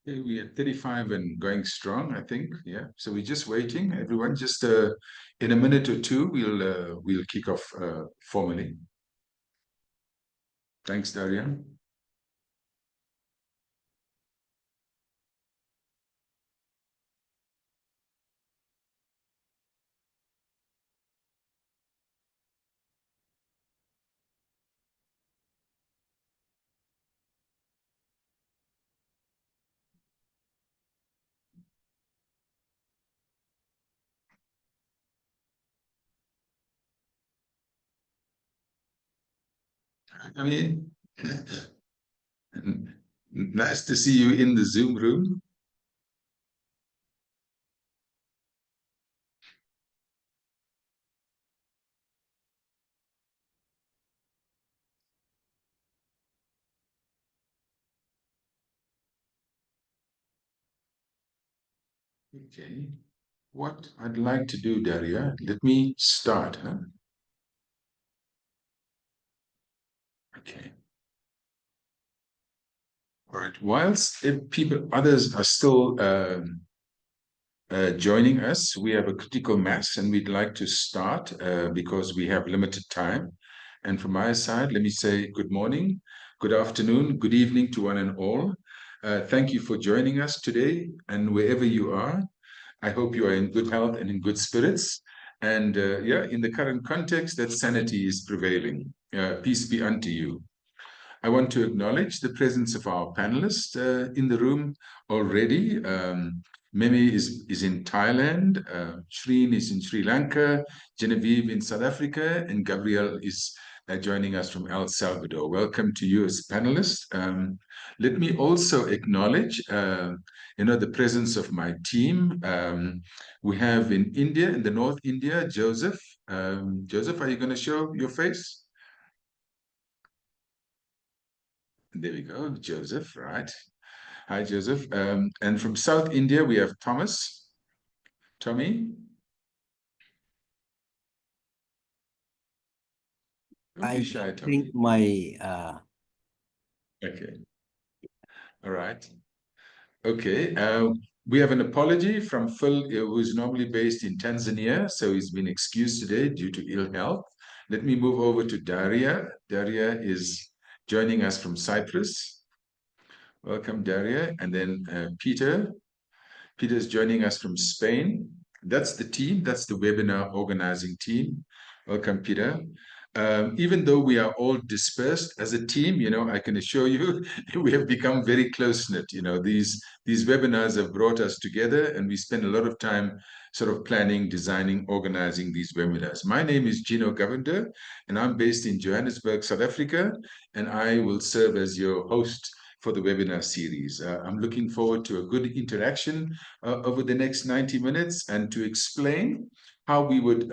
Okay, we are 35 and going strong, I think. Yeah. So we're just waiting. Everyone, just in a minute or two, we'll kick off formally. Thanks, Daria. I mean, nice to see you in the Zoom room. Okay. What I'd like to do, Daria, let me start, huh? Okay. All right. Whilst if people, others are still joining us, we have a critical mass and we'd like to start because we have limited time. And from my side, let me say good morning, good afternoon, good evening to one and all. Thank you for joining us today, and wherever you are, I hope you are in good health and in good spirits. And yeah, in the current context, that sanity is prevailing. Peace be unto you. I want to acknowledge the presence of our panelists in the room already. Mimi is in Thailand, Shreen is in Sri Lanka, Genevieve in South Africa, and Gabriel is joining us from El Salvador. Welcome to you as panelists. Let me also acknowledge, the presence of my team. We have in India, in the North India, Joseph. Joseph, are you going to show your face? There we go, Joseph, right? Hi, Joseph. And from South India, we have Thomas. Tommy? Don't be I shy, Tommy. think my Okay, all right. Okay, we have an apology from Phil, who's normally based in Tanzania, so he's been excused today due to ill health. Let me move over to Daria. Daria is joining us from Cyprus. Welcome, Daria. And then Peter. Peter is joining us from Spain. That's the team. That's the webinar organizing team. Welcome, Peter. Even though we are all dispersed as a team, I can assure you we have become very close-knit. These webinars have brought us together, and we spend a lot of time sort of planning, designing, organizing these webinars. My name is Gino Govender, and I'm based in Johannesburg, South Africa, and I will serve as your host for the webinar series. I'm looking forward to a good interaction over the next 90 minutes and to explain how we would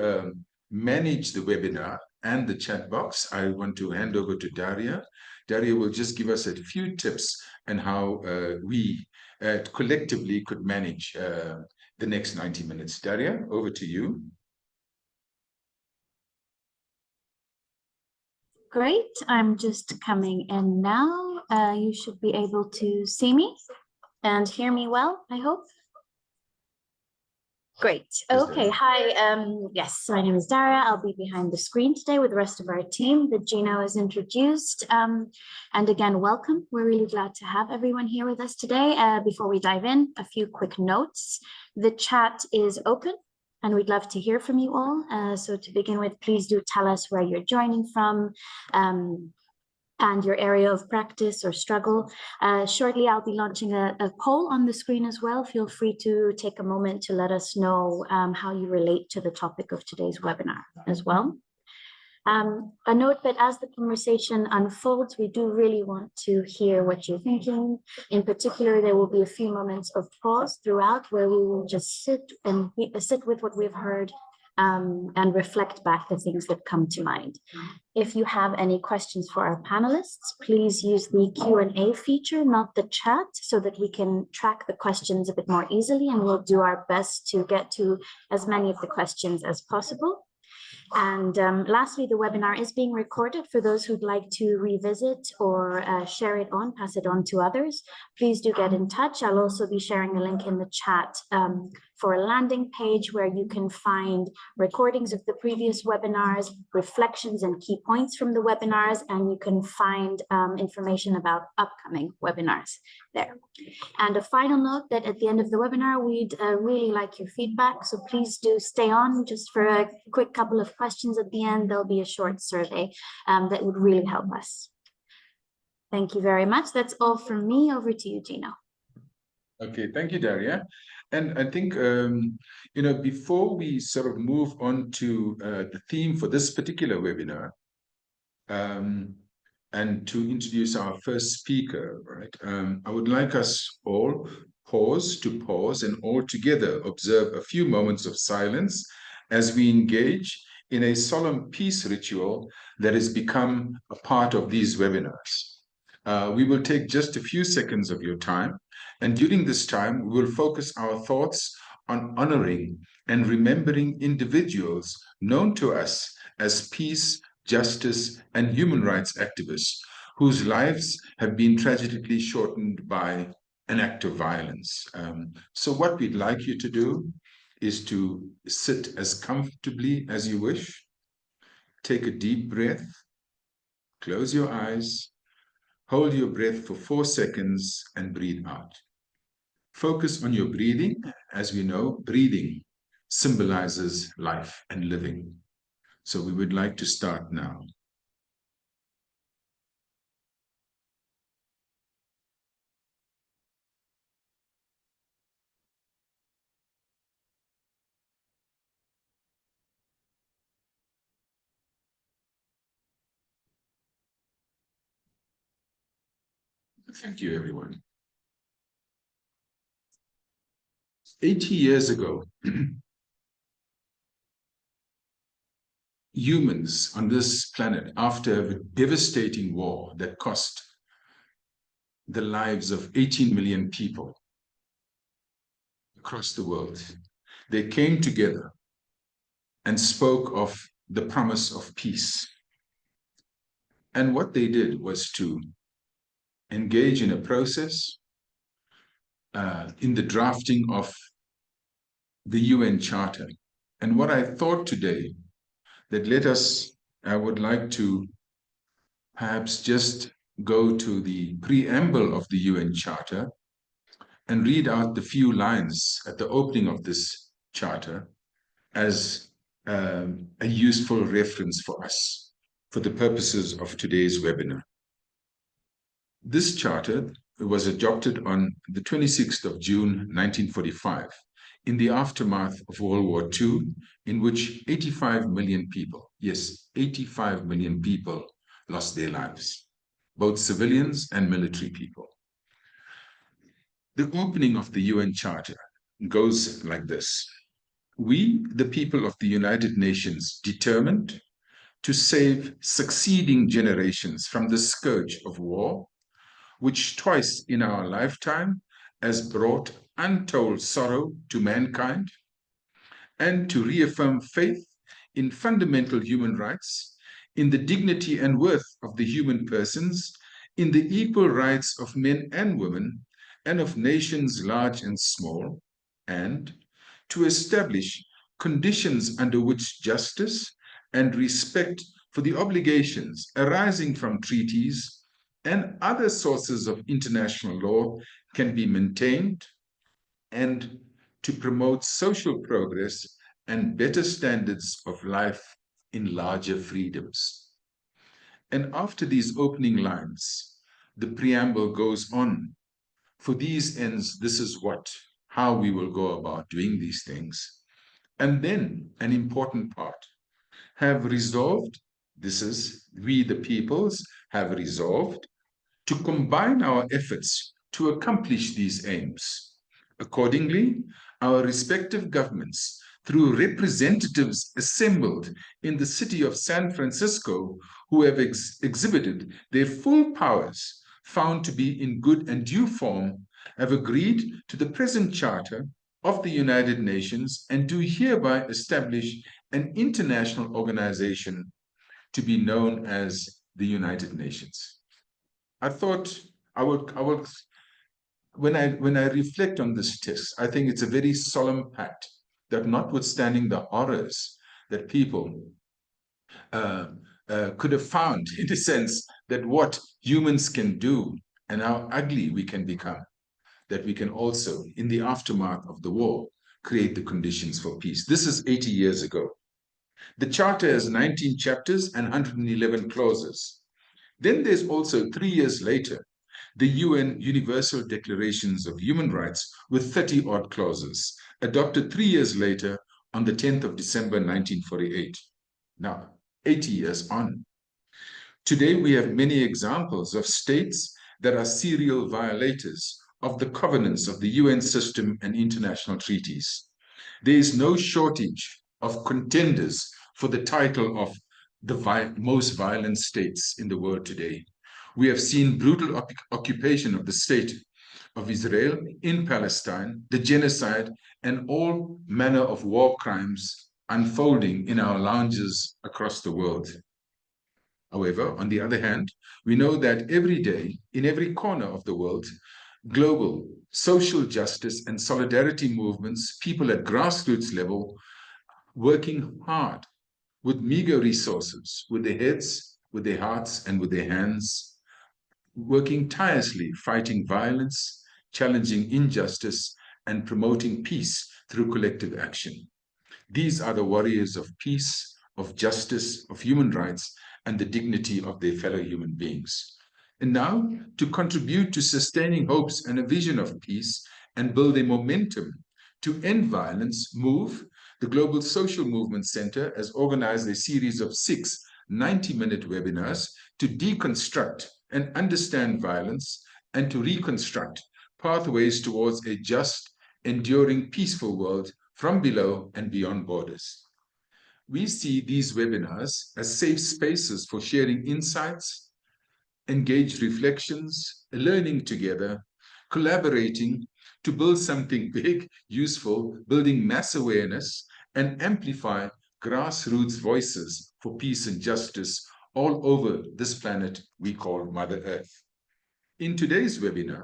manage the webinar and the chat box. I want to hand over to Daria. Daria will just give us a few tips on how we collectively could manage the next 90 minutes. Daria, over to you. Great, I'm just coming in now. You should be able to see me and hear me well, I hope. Great. Okay. Hi. Yes, my name is Dara. I'll be behind the screen today with the rest of our team that Gino has introduced. And again, welcome. We're really glad to have everyone here with us today. Before we dive in, a few quick notes. The chat is open and we'd love to hear from you all. So to begin with, please do tell us where you're joining from. And your area of practice or struggle. Shortly, I'll be launching a poll on the screen as well. Feel free to take a moment to let us know how you relate to the topic of today's webinar as well. A note that as the conversation unfolds, we do really want to hear what you're thinking. In particular, there will be a few moments of pause throughout where we will just sit with what we've heard and reflect back the things that come to mind. If you have any questions for our panelists, please use the Q&A feature, not the chat, so that we can track the questions a bit more easily, and we'll do our best to get to as many of the questions as possible. And lastly, the webinar is being recorded for those who'd like to revisit or share it on, pass it on to others. Please do get in touch. I'll also be sharing a link in the chat for a landing page where you can find recordings of the previous webinars, reflections and key points from the webinars, and you can find information about upcoming webinars there. And a final note that at the end of the webinar, we'd really like your feedback. So please do stay on just for a quick couple of questions at the end. There'll be a short survey that would really help us. Thank you very much. That's all from me. Over to you, Gino. Okay, thank you, Daria. And I think, before we sort of move on to the theme for this particular webinar, and to introduce our first speaker, right, I would like us all pause and all together observe a few moments of silence as we engage in a solemn peace ritual that has become a part of these webinars. We will take just a few seconds of your time, and during this time, we will focus our thoughts on honoring and remembering individuals known to us as peace, justice, and human rights activists whose lives have been tragically shortened by an act of violence. So what we'd like you to do is to sit as comfortably as you wish, take a deep breath, close your eyes, hold your breath for 4 seconds and breathe out. Focus on your breathing. As we know, breathing symbolizes life and living. So we would like to start now. Thank you, everyone. 80 years ago, humans on this planet, after a devastating war that cost the lives of 18 million people across the world, they came together and spoke of the promise of peace. And what they did was to engage in a process in the drafting of the UN Charter. And what I thought today, that I would like to perhaps just go to the preamble of the UN Charter and read out the few lines at the opening of this charter as a useful reference for us for the purposes of today's webinar. This charter was adopted on the 26th of June, 1945, in the aftermath of World War II, in which 85 million people, yes, 85 million people lost their lives, both civilians and military people. The opening of the UN Charter goes like this. We, the people of the United Nations, determined to save succeeding generations from the scourge of war, which twice in our lifetime has brought untold sorrow to mankind, and to reaffirm faith in fundamental human rights, in the dignity and worth of the human persons, in the equal rights of men and women, and of nations large and small, and to establish conditions under which justice and respect for the obligations arising from treaties and other sources of international law can be maintained, and to promote social progress and better standards of life in larger freedoms. And after these opening lines, the preamble goes on. For these ends, this is how we will go about doing these things. And then an important part, have resolved, this is, we the peoples have resolved to combine our efforts to accomplish these aims. Accordingly, our respective governments, through representatives assembled in the city of San Francisco, who have exhibited their full powers, found to be in good and due form, have agreed to the present charter of the United Nations and do hereby establish an international organization to be known as the United Nations. I thought I would when I reflect on this text, I think it's a very solemn pact that notwithstanding the horrors that people could have found, in the sense that what humans can do and how ugly we can become, that we can also, in the aftermath of the war, create the conditions for peace. This is 80 years ago. The Charter has 19 chapters and 111 clauses. Then there's also 3 years later, the UN Universal Declarations of Human Rights with 30-odd clauses, adopted 3 years later on the 10th of December 1948. Now, 80 years on. Today, we have many examples of states that are serial violators of the covenants of the UN system and international treaties. There is no shortage of contenders for the title of the most violent states in the world today. We have seen brutal occupation of the state of Israel in Palestine, the genocide, and all manner of war crimes unfolding in our lounges across the world. However, on the other hand, we know that every day, in every corner of the world, global social justice and solidarity movements, people at grassroots level, working hard with meager resources, with their heads, with their hearts, and with their hands, working tirelessly, fighting violence, challenging injustice, and promoting peace through collective action. These are the warriors of peace, of justice, of human rights, and the dignity of their fellow human beings. And now, to contribute to sustaining hopes and a vision of peace and build a momentum to end violence, MOVE, the Global Social Movement Center, has organized a series of 6 90-minute webinars to deconstruct and understand violence and to reconstruct pathways towards a just, enduring, peaceful world from below and beyond borders. We see these webinars as safe spaces for sharing insights, engaged reflections, learning together, collaborating to build something big, useful, building mass awareness, and amplify grassroots voices for peace and justice all over this planet we call Mother Earth. In today's webinar,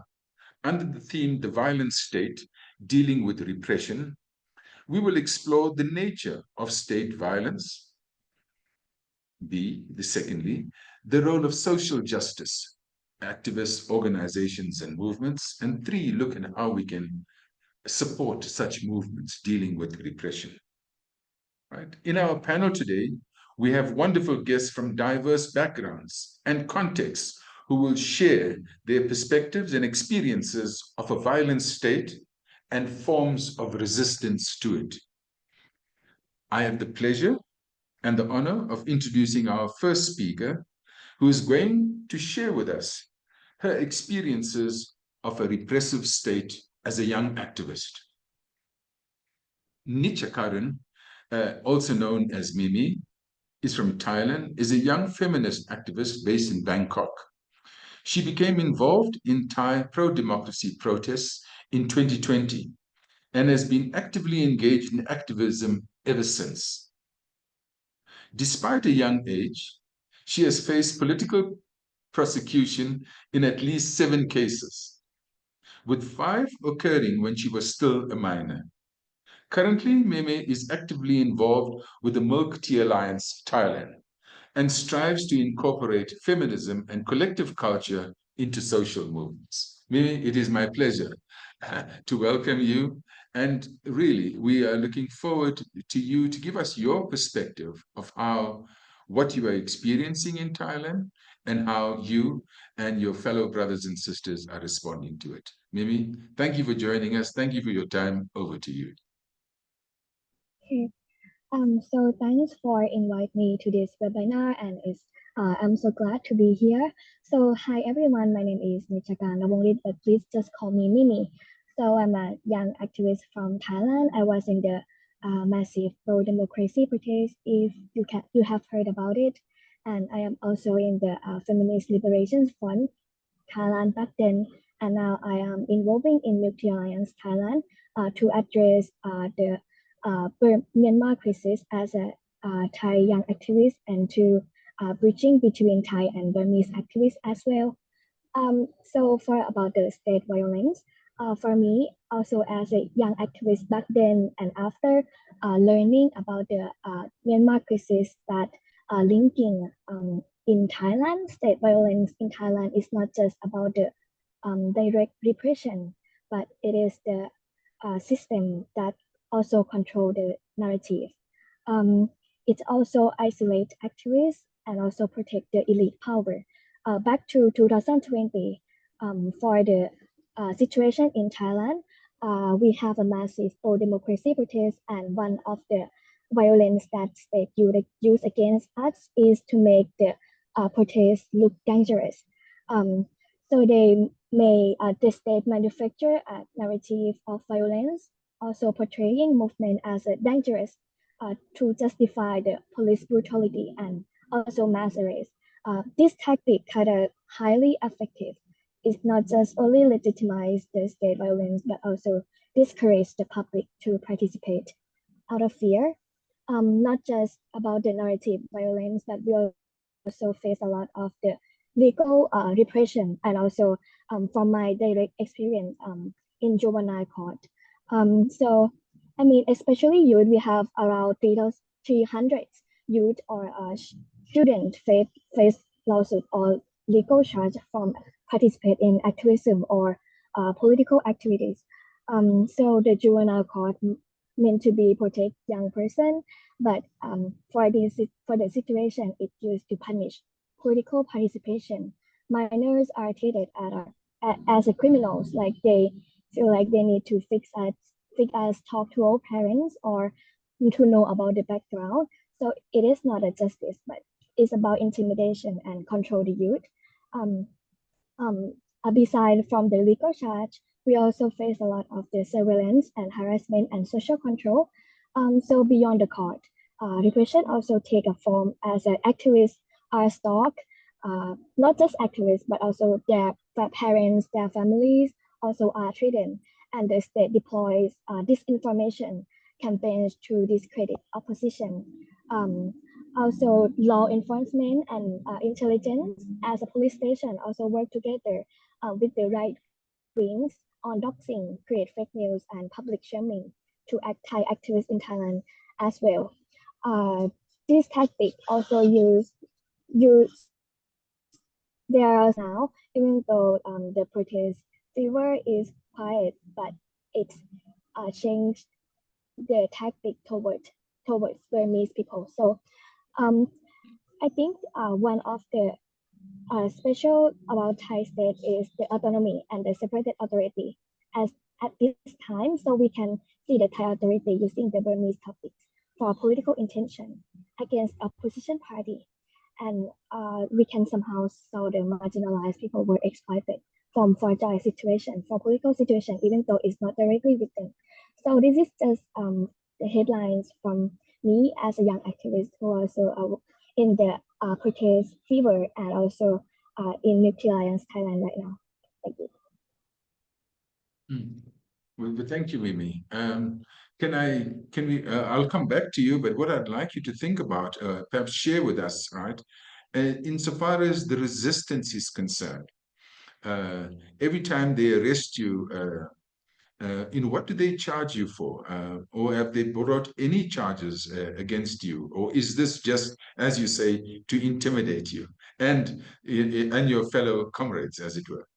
under the theme The Violent State, Dealing with Repression, we will explore the nature of state violence. Secondly, the role of social justice, activists, organizations, and movements. And 3, look at how we can support such movements dealing with repression. Right? In our panel today, we have wonderful guests from diverse backgrounds and contexts who will share their perspectives and experiences of a violent state and forms of resistance to it. I have the pleasure and the honor of introducing our first speaker, who is going to share with us her experiences of a repressive state as a young activist. Nichakaran, also known as Mimi, is from Thailand, is a young feminist activist based in Bangkok. She became involved in Thai pro-democracy protests in 2020 and has been actively engaged in activism ever since. Despite a young age, she has faced political prosecution in at least 7 cases, with 5 occurring when she was still a minor. Currently, Meme is actively involved with the Milk Tea Alliance Thailand and strives to incorporate feminism and collective culture into social movements. Meme, it is my pleasure to welcome you. And really, we are looking forward to you to give us your perspective of what you are experiencing in Thailand and how you and your fellow brothers and sisters are responding to it. Mimi, thank you for joining us. Thank you for your time. Over to you. Okay. So thanks for inviting me to this webinar, and I'm so glad to be here. So hi everyone, my name is Nichakan Nawongrit, but please just call me Mimi. So I'm a young activist from Thailand. I was in the massive pro-democracy protest, if you have heard about it, and I am also in the Feminist Liberation Front Thailand back then. and now I am involving in Multi-Alliance Thailand to address the Myanmar crisis as a Thai young activist and to bridging between Thai and Burmese activists as well. So for about the state violence, for me, also as a young activist back then and after learning about the Myanmar crisis that linking in Thailand, state violence in Thailand is not just about the direct repression, but it is the system that also control the narrative. It also isolate activists and also protect the elite power. Back to 2020, for the situation in Thailand, we have a massive pro-democracy protest, and one of the violence that state use against us is to make the protest look dangerous. So they may the state manufacture a narrative of violence, also portraying movement as a dangerous to justify the police brutality and also mass arrest. This tactic kind of highly effective. It's not just only legitimize the state violence, but also discourage the public to participate out of fear. Not just about the narrative violence, but we also face a lot of the legal repression, and also from my direct experience in juvenile court. So, I mean, especially youth, we have around 300 youth or students face lawsuit or legal charge from participate in activism or political activities. So the juvenile court meant to be protect young person, but for the situation, it used to punish political participation. Minors are treated as a criminals, like they feel like they need to fix us, talk to our parents, or to know about the background. So it is not a justice, but it's about intimidation and control the youth. Um, Beside from the legal charge, we also face a lot of the surveillance and harassment and social control. So beyond the court, repression also take a form as an activists are stalked, not just activists, but also their parents, their families also are threatened, and the state deploys disinformation campaigns to discredit opposition. Also, law enforcement and intelligence as a police station also work together with the right wings on doxing, create fake news, and public shaming to Thai activists in Thailand as well. This tactic also use there are now, even though the protest fever is quiet, but it's changed the tactic towards Burmese people. So I think one of the special about Thai state is the autonomy and the separated authority as at this time. So we can see the Thai authority using the Burmese topics for political intention against opposition party. And we can somehow saw the marginalized people were exploited from fragile situation, for political situation, even though it's not directly written. So this is just the headlines from me as a young activist who also in the protest fever and also in Multi-Alliance Thailand right now. Thank you. Well, thank you, Mimi. Can we, I'll come back to you, but what I'd like you to think about, perhaps share with us, right? Insofar as the resistance is concerned, every time they arrest you, what do they charge you for? Or have they brought any charges against you? Or is this just, as you say, to intimidate you and your fellow comrades, as it were?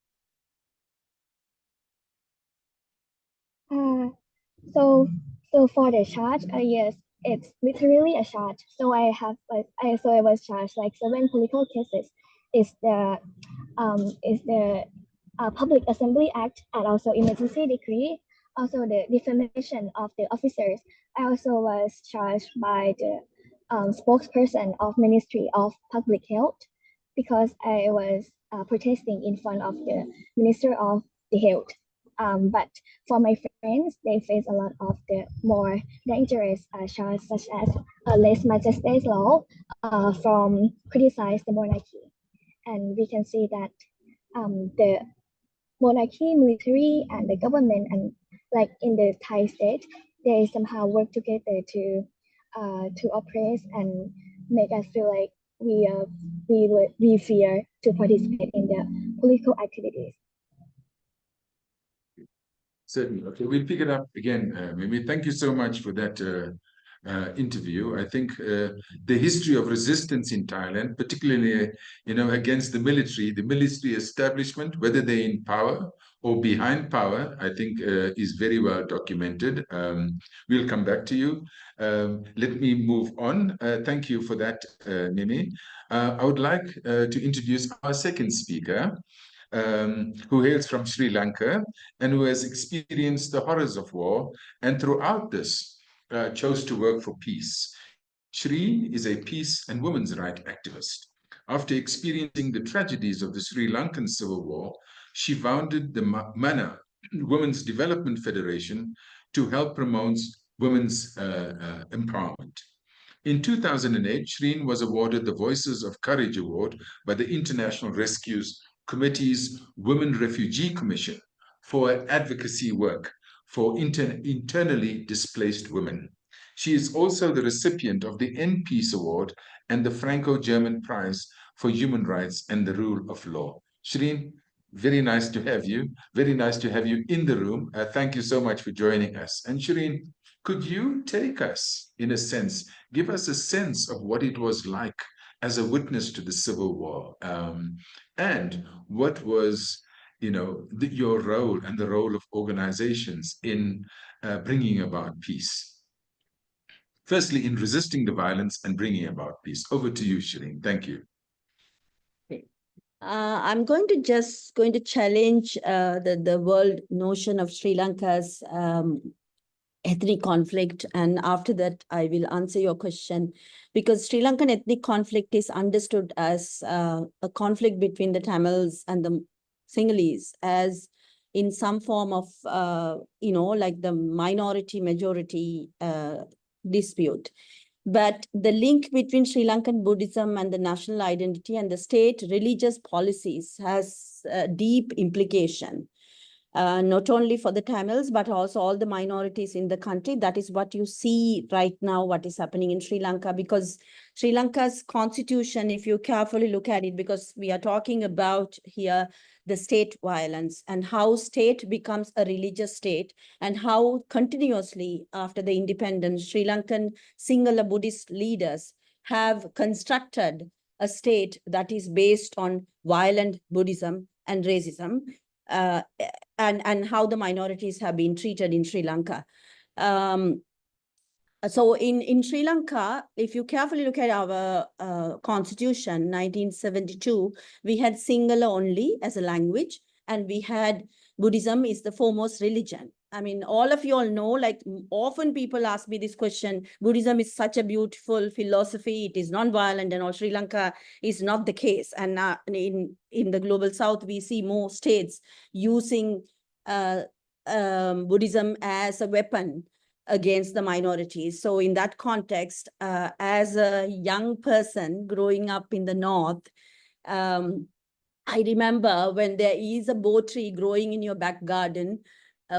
So for the charge, yes, it's literally a charge. So I was charged like 7 political cases. Is the Public Assembly Act and also emergency decree, also the defamation of the officers. I also was charged by the spokesperson of Ministry of Public Health because I was protesting in front of the Minister of the Health. But for my friends, they face a lot of the more dangerous charges, such as lèse majesté law from criticize the monarchy. And we can see that the monarchy, military, and the government, and like in the Thai state, they somehow work together to oppress and make us feel like we fear to participate in the political activities. Certainly. Okay, we'll pick it up again, Mimi. Thank you so much for that interview. I think the history of resistance in Thailand, particularly, against the military establishment, whether they're in power or behind power, I think is very well documented. We'll come back to you. Let me move on. Thank you for that, Mimi. I would like to introduce our second speaker, who hails from Sri Lanka and who has experienced the horrors of war, and throughout this chose to work for peace. Shri is a peace and women's rights activist. After experiencing the tragedies of the Sri Lankan Civil War, she founded the MANA, Women's Development Federation, to help promote women's empowerment. In 2008, Shreen was awarded the Voices of Courage Award by the International Rescues Committee's Women Refugee Commission for advocacy work for internally displaced women. She is also the recipient of the End Peace Award and the Franco-German Prize for Human Rights and the Rule of Law. Shreen, very nice to have you. Very nice to have you in the room. Thank you so much for joining us. And Shreen, could you take us, in a sense, give us a sense of what it was like as a witness to the Civil War, and what was, your role and the role of organizations in bringing about peace? Firstly, in resisting the violence and bringing about peace. Over to you, Shireen. Thank you. I'm going to challenge the world notion of Sri Lanka's ethnic conflict, and after that I will answer your question, because Sri Lankan ethnic conflict is understood as a conflict between the Tamils and the Sinhalese, as in some form of like the minority majority dispute. But the link between Sri Lankan Buddhism and the national identity and the state religious policies has a deep implication. Not only for the Tamils, but also all the minorities in the country. That is what you see right now, what is happening in Sri Lanka, because Sri Lanka's constitution, if you carefully look at it, because we are talking about here the state violence and how state becomes a religious state, and how continuously after the independence, Sri Lankan Sinhala Buddhist leaders have constructed a state that is based on violent Buddhism and racism, and how the minorities have been treated in Sri Lanka. So in Sri Lanka, if you carefully look at our constitution, 1972, we had Sinhala only as a language, and we had Buddhism is the foremost religion. I mean, all of you all know, like often people ask me this question, Buddhism is such a beautiful philosophy, it is non-violent, and all. Sri Lanka is not the case. And in the global south, we see more states using Buddhism as a weapon against the minorities. So in that context, as a young person growing up in the north, I remember when there is a bo tree growing in your back garden,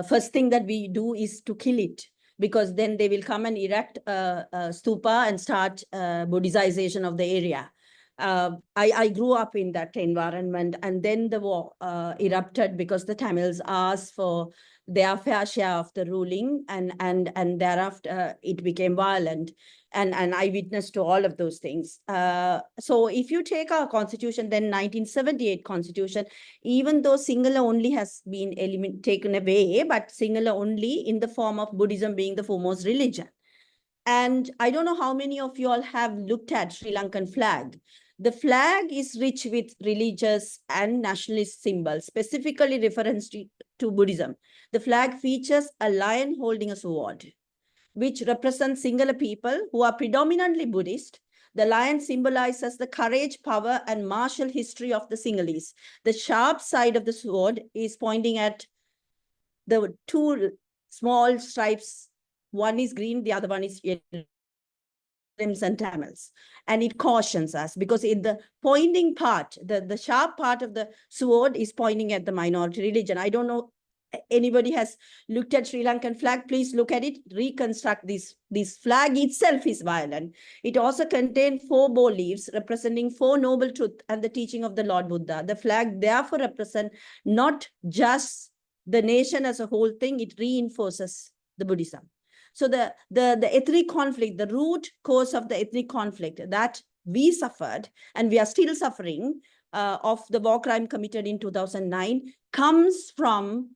first thing that we do is to kill it, because then they will come and erect a stupa and start Buddhization of the area. I grew up in that environment, and then the war erupted because the Tamils asked for their fair share of the ruling, and thereafter it became violent, and I witnessed to all of those things. So if you take our constitution, then 1978 constitution, even though Sinhala only has been taken away, but Sinhala only in the form of Buddhism being the foremost religion. And I don't know how many of you all have looked at Sri Lankan flag. The flag is rich with religious and nationalist symbols, specifically reference to Buddhism. The flag features a lion holding a sword, which represents Sinhala people who are predominantly Buddhist. The lion symbolizes the courage, power, and martial history of the Sinhalese. The sharp side of the sword is pointing at the two small stripes. One is green, the other one is yellow. Muslims and Tamils. And it cautions us because in the pointing part, the sharp part of the sword is pointing at the minority religion. I don't know anybody has looked at Sri Lankan flag. Please look at it, reconstruct this flag itself is violent. It also contains 4 bow leaves representing 4 noble truths and the teaching of the Lord Buddha. The flag therefore represents not just the nation as a whole thing, it reinforces the Buddhism. So the ethnic conflict, the root cause of the ethnic conflict that we suffered and we are still suffering of the war crime committed in 2009 comes from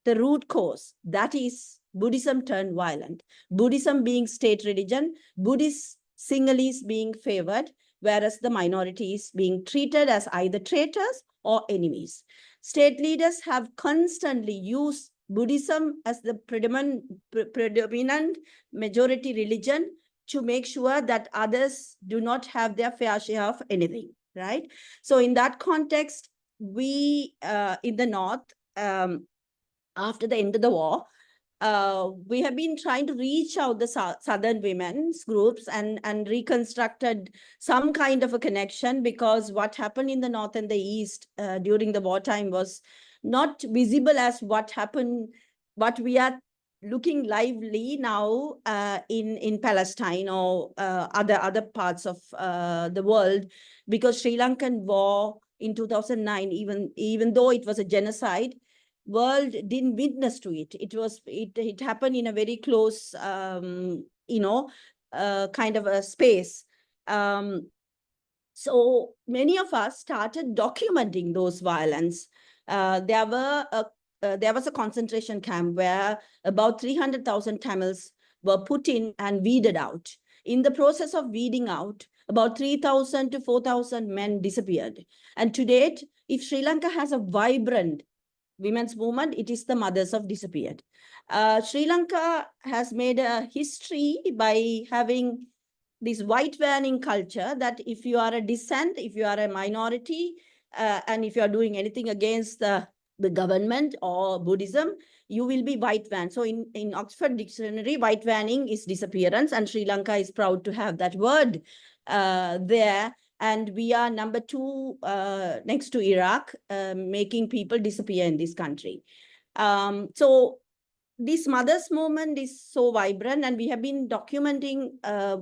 the root cause, that is Buddhism turned violent. Buddhism being state religion, Buddhist Sinhalese being favored, whereas the minority is being treated as either traitors or enemies. State leaders have constantly used Buddhism as the predominant majority religion to make sure that others do not have their fair share of anything, right? So in that context, we in the North, after the end of the war, we have been trying to reach out the Southern women's groups and reconstructed some kind of a connection, because what happened in the North and the East during the wartime was not visible as what happened, what we are looking lively now in Palestine or other parts of the world, because Sri Lankan war in 2009, even though it was a genocide, world didn't witness to it. It happened in a very close, kind of a space. So many of us started documenting those violence. There was a concentration camp where about 300,000 Tamils were put in and weeded out. In the process of weeding out, about 3,000 to 4,000 men disappeared. And to date, if Sri Lanka has a vibrant women's movement, it is the mothers of disappeared. Sri Lanka has made a history by having this white vanning culture that if you are a dissent, if you are a minority, and if you are doing anything against the government or Buddhism, you will be white van. So in Oxford Dictionary, white vanning is disappearance, and Sri Lanka is proud to have that word there. And we are number 2 next to Iraq, making people disappear in this country. So this mothers movement is so vibrant, and we have been documenting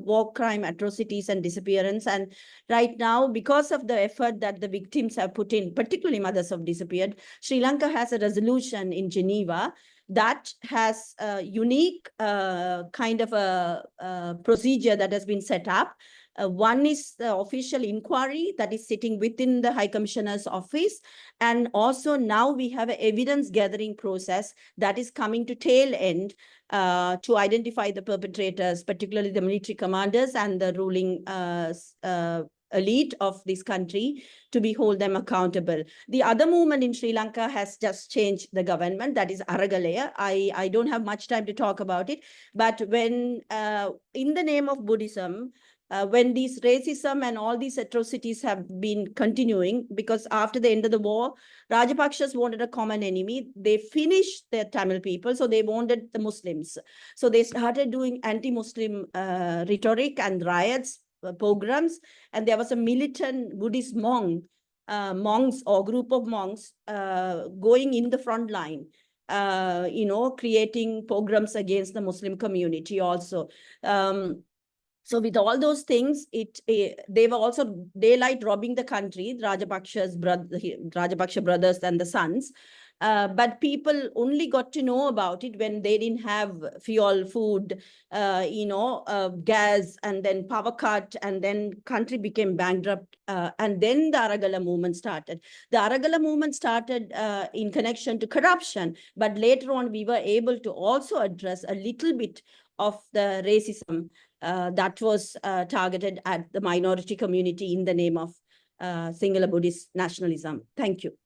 war crime atrocities and disappearance. And right now, because of the effort that the victims have put in, particularly mothers have disappeared, Sri Lanka has a resolution in Geneva that has a unique kind of a procedure that has been set up. One is the official inquiry that is sitting within the High Commissioner's office. And also now we have an evidence gathering process that is coming to tail end to identify the perpetrators, particularly the military commanders and the ruling elite of this country, to be hold them accountable. The other movement in Sri Lanka has just changed the government, that is Aragalaya. I don't have much time to talk about it, but when in the name of Buddhism, when these racism and all these atrocities have been continuing, because after the end of the war, Rajapakshas wanted a common enemy. They finished the Tamil people, so they wanted the Muslims. So they started doing anti-Muslim rhetoric and riots, pogroms, and there was a militant Buddhist monks or group of monks going in the front line, creating pogroms against the Muslim community also. So with all those things, they were also daylight robbing the country, Rajapaksha brothers and the sons. But people only got to know about it when they didn't have fuel, food, gas, and then power cut, and then country became bankrupt. And then the Aragala movement started. The Aragala movement started in connection to corruption, but later on we were able to also address a little bit of the racism that was targeted at the minority community in the name of Sinhala Buddhist nationalism. Thank you.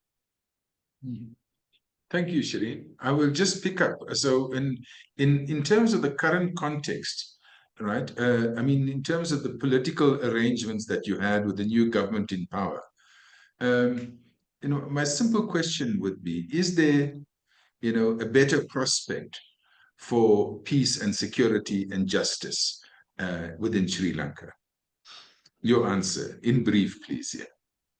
Thank you, Shireen. I will just pick up. So in terms of the current context, right? In terms of the political arrangements that you had with the new government in power, my simple question would be, is there, a better prospect for peace and security and justice within Sri Lanka? Your answer, in brief, please. Yeah.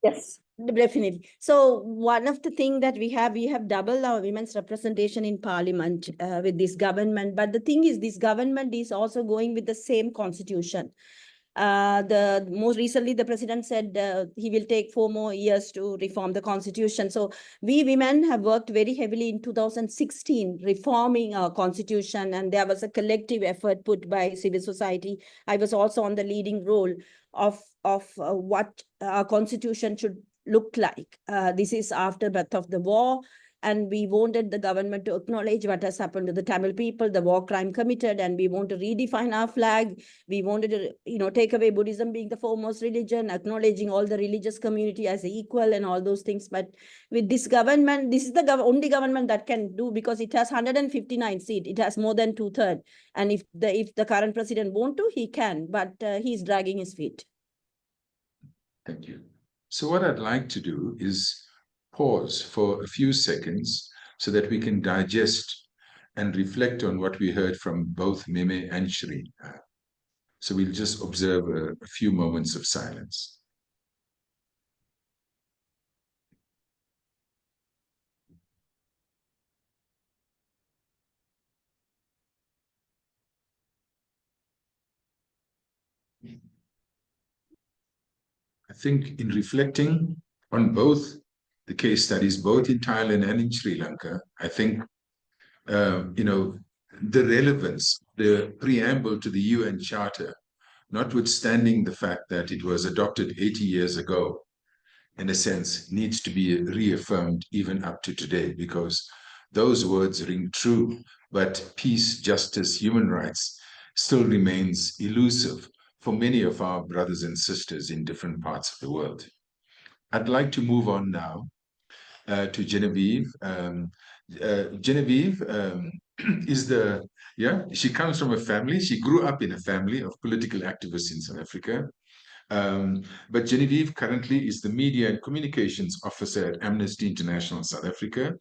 Yes, definitely. So one of the things that we have doubled our women's representation in parliament with this government. But the thing is, this government is also going with the same constitution. The most recently, the president said he will take 4 more years to reform the constitution. So we women have worked very heavily in 2016 reforming our constitution, and there was a collective effort put by civil society. I was also on the leading role of what our constitution should look like. This is after birth of the war, and we wanted the government to acknowledge what has happened to the Tamil people, the war crime committed, and we want to redefine our flag. We wanted to, take away Buddhism being the foremost religion, acknowledging all the religious community as equal and all those things. But with this government, this is the only government that can do, because it has 159 seats. It has more than 2/3. And if the current president want to, he can, but he's dragging his feet. Thank you. So what I'd like to do is pause for a few seconds so that we can digest and reflect on what we heard from both Meme and Shri. So we'll just observe a few moments of silence. I think in reflecting on both the case studies, both in Thailand and in Sri Lanka, I think, the relevance, the preamble to the UN Charter, notwithstanding the fact that it was adopted 80 years ago, in a sense, needs to be reaffirmed even up to today, because those words ring true, but peace, justice, human rights still remains elusive for many of our brothers and sisters in different parts of the world. I'd like to move on now to Genevieve. Genevieve she comes from a family, she grew up in a family of political activists in South Africa. But Genevieve currently is the Media and Communications Officer at Amnesty International South Africa.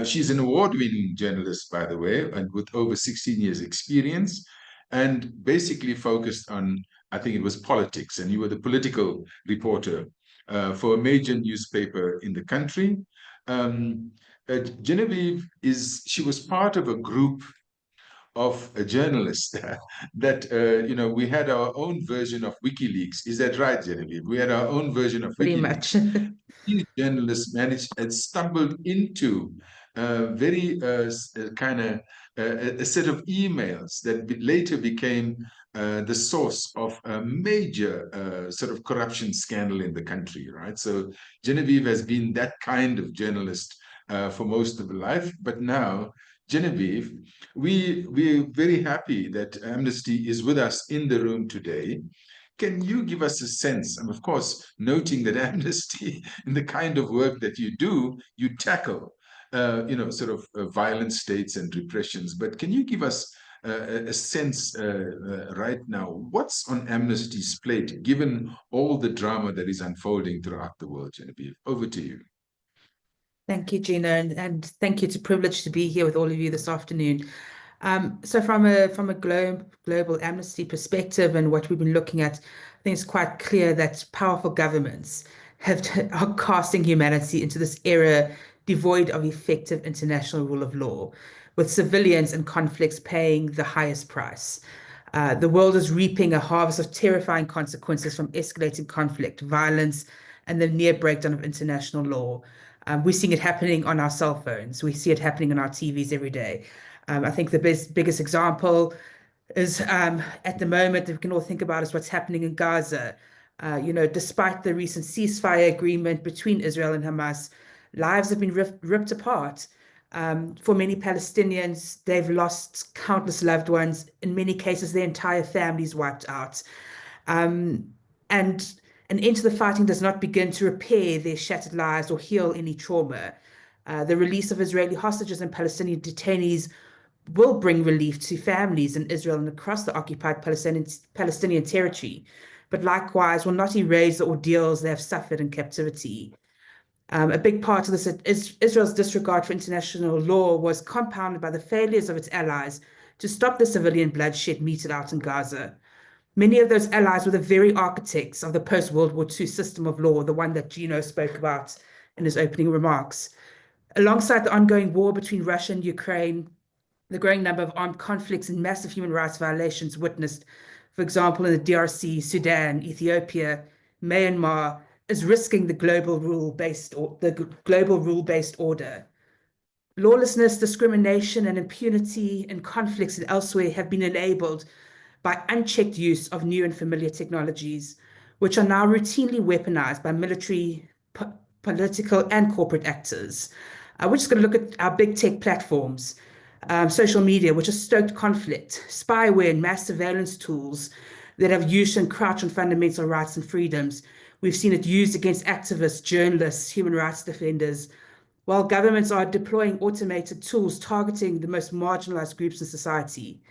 She's an award-winning journalist, by the way, and with over 16 years experience, and basically focused on, I think it was politics, and you were the political reporter for a major newspaper in the country. Genevieve she was part of a group of a journalist that, we had our own version of WikiLeaks. Is that right, Genevieve? We had our own version of Pretty WikiLeaks. much. These journalists managed and stumbled into very kind of a set of emails that later became the source of a major sort of corruption scandal in the country, right? So Genevieve has been that kind of journalist for most of her life, but now, Genevieve, we're very happy that Amnesty is with us in the room today. Can you give us a sense, and of course, noting that Amnesty, in the kind of work that you do, you tackle, sort of violent states and repressions, but can you give us a sense right now, what's on Amnesty's plate, given all the drama that is unfolding throughout the world, Genevieve? Over to you. Thank you, Gina, and thank you. It's a privilege to be here with all of you this afternoon. So from a global Amnesty perspective and what we've been looking at, I think it's quite clear that powerful governments are casting humanity into this era devoid of effective international rule of law, with civilians and conflicts paying the highest price. The world is reaping a harvest of terrifying consequences from escalating conflict, violence, and the near breakdown of international law. We're seeing it happening on our cell phones. We see it happening on our TVs every day. I think the biggest example is at the moment that we can all think about is what's happening in Gaza. Despite the recent ceasefire agreement between Israel and Hamas, lives have been ripped apart. For many Palestinians, they've lost countless loved ones. In many cases, their entire families wiped out. And an end to the fighting does not begin to repair their shattered lives or heal any trauma. The release of Israeli hostages and Palestinian detainees will bring relief to families in Israel and across the occupied Palestinian territory, but likewise will not erase the ordeals they have suffered in captivity. A big part of this is Israel's disregard for international law was compounded by the failures of its allies to stop the civilian bloodshed meted out in Gaza. Many of those allies were the very architects of the post-World War II system of law, the one that Gino spoke about in his opening remarks. Alongside the ongoing war between Russia and Ukraine, the growing number of armed conflicts and massive human rights violations witnessed, for example, in the DRC, Sudan, Ethiopia, Myanmar, is risking the global rule-based order. Lawlessness, discrimination, and impunity in conflicts and elsewhere have been enabled by unchecked use of new and familiar technologies, which are now routinely weaponized by military, political, and corporate actors. We're just going to look at our big tech platforms, social media, which has stoked conflict, spyware and mass surveillance tools that have used to encroach on fundamental rights and freedoms. We've seen it used against activists, journalists, human rights defenders, while governments are deploying automated tools targeting the most marginalized groups in society.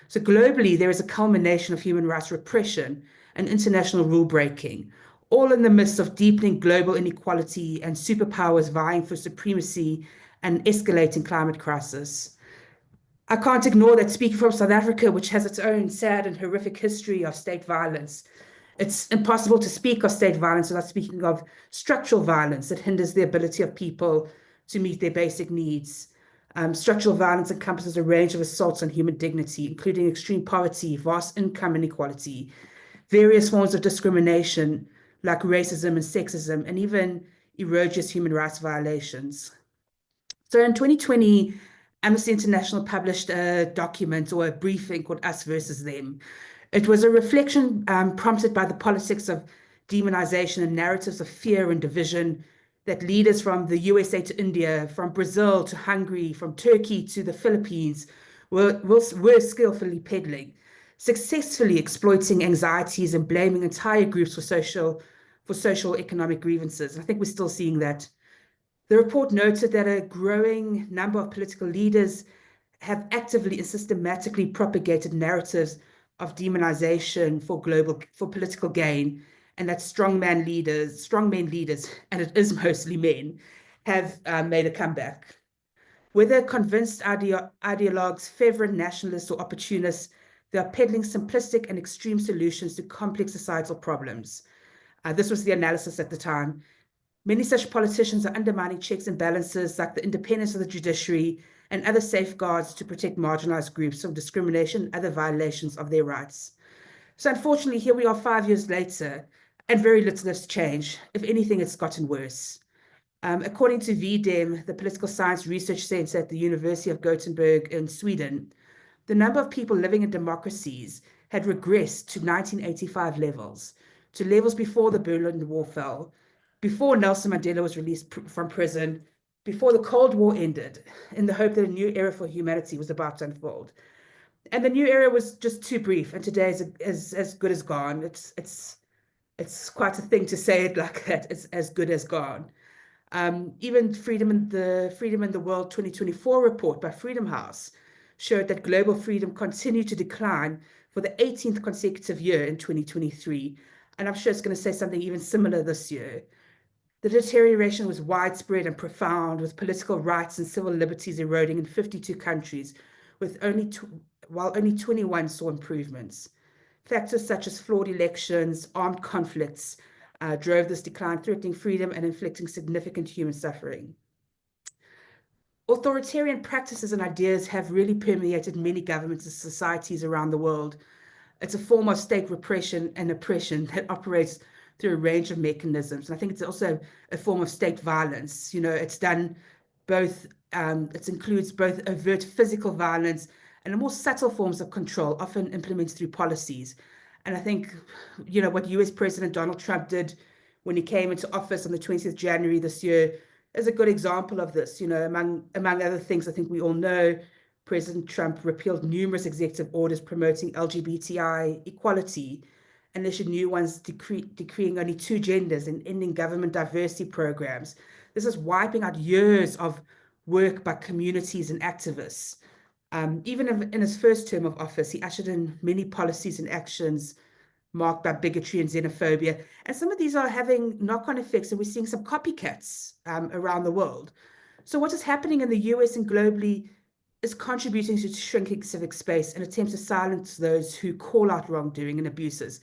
So globally, there is a culmination of human rights repression and international rule breaking, all in the midst of deepening global inequality and superpowers vying for supremacy and escalating climate crisis. I can't ignore that speaking from South Africa, which has its own sad and horrific history of state violence, it's impossible to speak of state violence without speaking of structural violence that hinders the ability of people to meet their basic needs. Structural violence encompasses a range of assaults on human dignity, including extreme poverty, vast income inequality, various forms of discrimination like racism and sexism, and even egregious human rights violations. So in 2020, Amnesty International published a document or a briefing called Us versus Them. It was a reflection prompted by the politics of demonization and narratives of fear and division that leaders from the USA to India, from Brazil to Hungary, from Turkey to the Philippines were skillfully peddling, successfully exploiting anxieties and blaming entire groups for social economic grievances. I think we're still seeing that. The report noted that a growing number of political leaders have actively and systematically propagated narratives of demonization for political gain, and that strongman leaders, and it is mostly men, have made a comeback. Whether convinced ideologues, fervent nationalists, or opportunists, they are peddling simplistic and extreme solutions to complex societal problems. This was the analysis at the time. Many such politicians are undermining checks and balances like the independence of the judiciary and other safeguards to protect marginalized groups from discrimination and other violations of their rights. So unfortunately, here we are 5 years later, and very little has changed. If anything, it's gotten worse. According to VDEM, the Political Science Research Center at the University of Gothenburg in Sweden, the number of people living in democracies had regressed to 1985 levels, to levels before the Berlin Wall fell, before Nelson Mandela was released from prison, before the Cold War ended, in the hope that a new era for humanity was about to unfold. And the new era was just too brief, and today is as good as gone. It's quite a thing to say it like that. It's as good as gone. Even Freedom in the World 2024 report by Freedom House showed that global freedom continued to decline for the 18th consecutive year in 2023. And I'm sure it's going to say something even similar this year. The deterioration was widespread and profound, with political rights and civil liberties eroding in 52 countries, while only 21 saw improvements. Factors such as flawed elections, armed conflicts, drove this decline, threatening freedom and inflicting significant human suffering. Authoritarian practices and ideas have really permeated many governments and societies around the world. It's a form of state repression and oppression that operates through a range of mechanisms. And I think it's also a form of state violence. You know, it's done both, it includes both overt physical violence and more subtle forms of control, often implemented through policies. And I think, you know, what US President Donald Trump did when he came into office on the 20th January this year is a good example of this. You know, among other things, I think we all know President Trump repealed numerous executive orders promoting LGBTI equality and issued new ones decreeing only 2 genders and ending government diversity programs. This is wiping out years of work by communities and activists. Even in his first term of office, he ushered in many policies and actions marked by bigotry and xenophobia. And some of these are having knock-on effects, and we're seeing some copycats around the world. So what is happening in the US and globally is contributing to shrinking civic space and attempts to silence those who call out wrongdoing and abuses.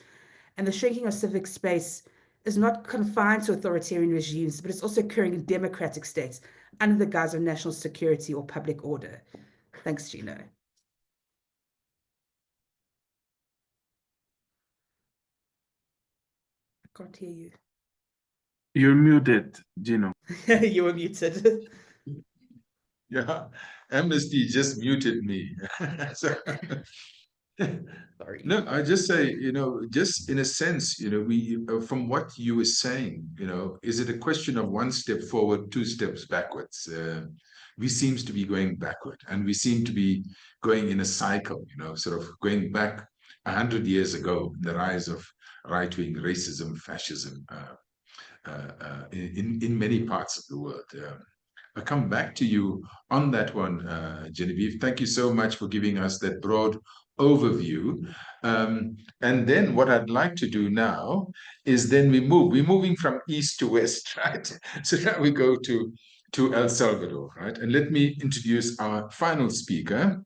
And the shrinking of civic space is not confined to authoritarian regimes, but it's also occurring in democratic states under the guise of national security or public order. Thanks, Gino. I can't hear you. You're muted, Gino. You were muted. Yeah, Amnesty just muted me. So, Sorry. no, I just say, just in a sense, we from what you were saying, is it a question of one step forward, two steps backwards? We seems to be going backward, and we seem to be going in a cycle, sort of going back 100 years ago, the rise of right-wing racism, fascism in many parts of the world. I'll come back to you on that one, Genevieve. Thank you so much for giving us that broad overview. And then what I'd like to do now is then we're moving from east to west, right? So now we go to El Salvador, right? And let me introduce our final speaker.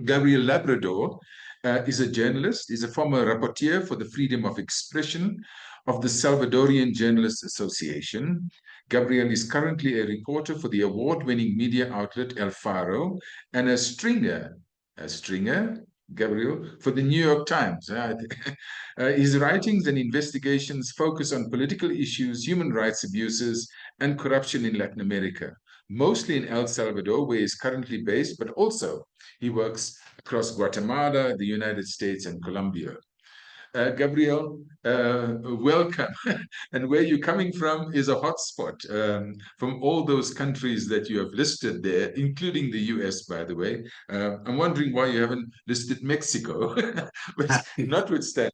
Gabriel Labrador is a journalist, is a former rapporteur for the freedom of expression of the Salvadorian Journalists Association. Gabriel is currently a reporter for the award-winning media outlet El Faro and a stringer, Gabriel, for the New York Times. His writings and investigations focus on political issues, human rights abuses, and corruption in Latin America, mostly in El Salvador, where he is currently based, but also he works across Guatemala, the United States, and Colombia. Gabriel, welcome. And where you're coming from is a hotspot from all those countries that you have listed there, including the US, by the way. I'm wondering why you haven't listed Mexico. But notwithstanding,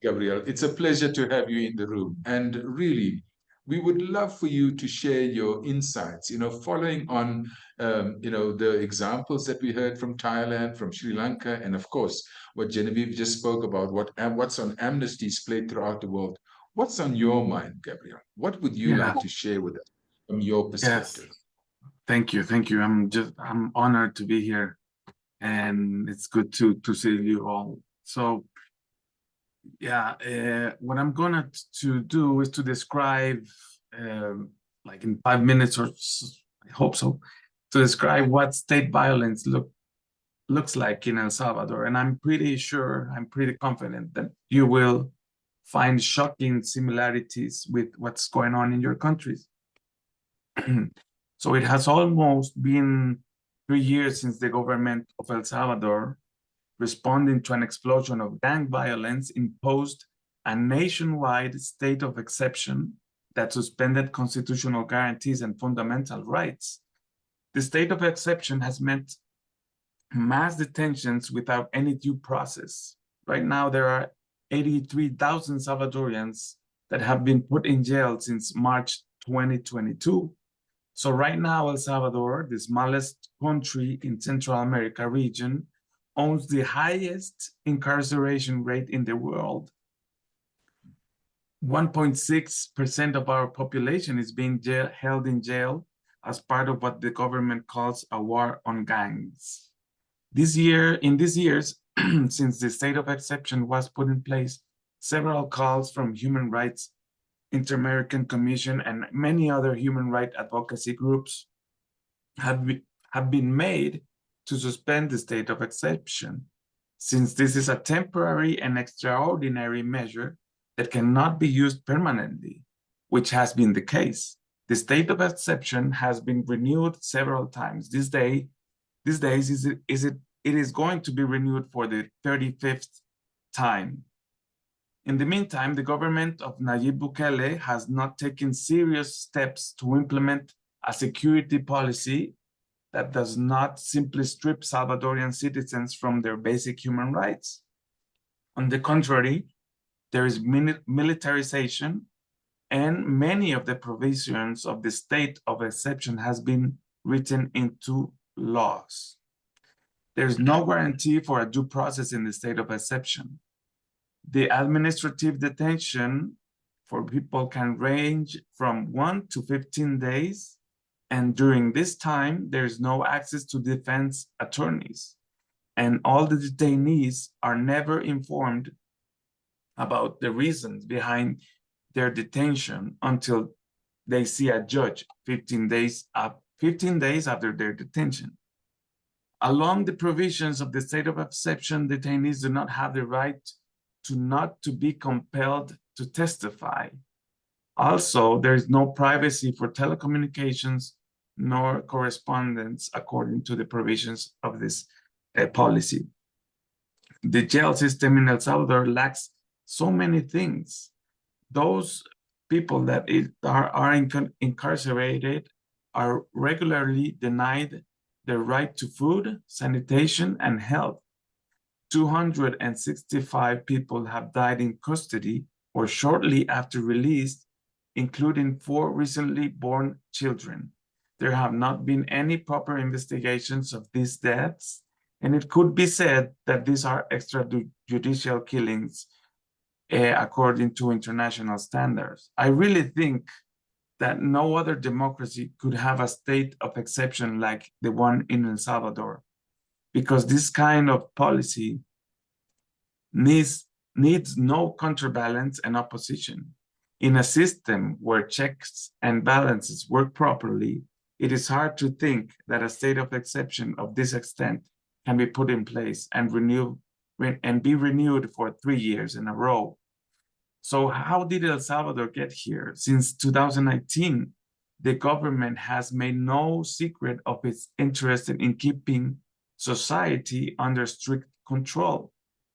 Gabriel, it's a pleasure to have you in the room. And really, we would love for you to share your insights, following on, the examples that we heard from Thailand, from Sri Lanka, and of course, what Genevieve just spoke about, what's on Amnesty's plate throughout the world. What's on your mind, Gabriel? What would you like to share with us from your perspective? Yes. Thank you. I'm honored to be here, and it's good to see you all. So yeah, what I'm gonna to do is to describe, like in 5 minutes or so, I hope so, to describe what state violence looks like in El Salvador. And I'm pretty confident that you will find shocking similarities with what's going on in your countries. So it has almost been 3 years since the government of El Salvador, responding to an explosion of gang violence, imposed a nationwide state of exception that suspended constitutional guarantees and fundamental rights. The state of exception has meant mass detentions without any due process. Right now, there are 83,000 Salvadorians that have been put in jail since March 2022. So right now, El Salvador, the smallest country in Central America region, owns the highest incarceration rate in the world. 1.6% of our population is being held in jail as part of what the government calls a war on gangs. In these years, since the state of exception was put in place, several calls from Human Rights Inter-American Commission and many other human rights advocacy groups have been made to suspend the state of exception, since this is a temporary and extraordinary measure that cannot be used permanently, which has been the case. The state of exception has been renewed several times. These days, it is going to be renewed for the 35th time. In the meantime, the government of Nayib Bukele has not taken serious steps to implement a security policy that does not simply strip Salvadorian citizens from their basic human rights. On the contrary, there is militarization, and many of the provisions of the state of exception has been written into laws. There's no guarantee for a due process in the state of exception. The administrative detention for people can range from 1 to 15 days, And during this time, there's no access to defense attorneys. And all the detainees are never informed about the reasons behind their detention until they see a judge 15 days after their detention. Along the provisions of the state of exception, detainees do not have the right to not to be compelled to testify. Also, there is no privacy for telecommunications nor correspondence according to the provisions of this policy. The jail system in El Salvador lacks so many things. Those people that are incarcerated are regularly denied the right to food, sanitation, and health. 265 people have died in custody or shortly after release, including 4 recently born children. There have not been any proper investigations of these deaths, and it could be said that these are extrajudicial killings according to international standards. I really think that no other democracy could have a state of exception like the one in El Salvador, because this kind of policy needs no counterbalance and opposition. In a system where checks and balances work properly, it is hard to think that a state of exception of this extent can be put in place and be renewed for 3 years in a row. So how did El Salvador get here? Since 2019, the government has made no secret of its interest in keeping society under strict control.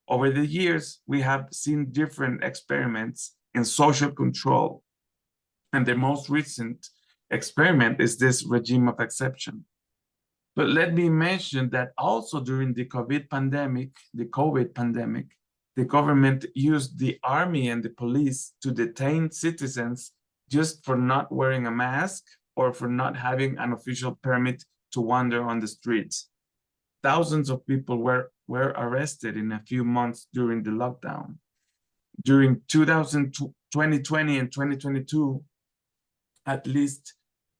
Over the years, we have seen different experiments in social control, and the most recent experiment is this regime of exception. But let me mention that also during the COVID pandemic, the government used the army and the police to detain citizens just for not wearing a mask or for not having an official permit to wander on the streets. Thousands of people were arrested in a few months during the lockdown. During 2020 and 2022, at least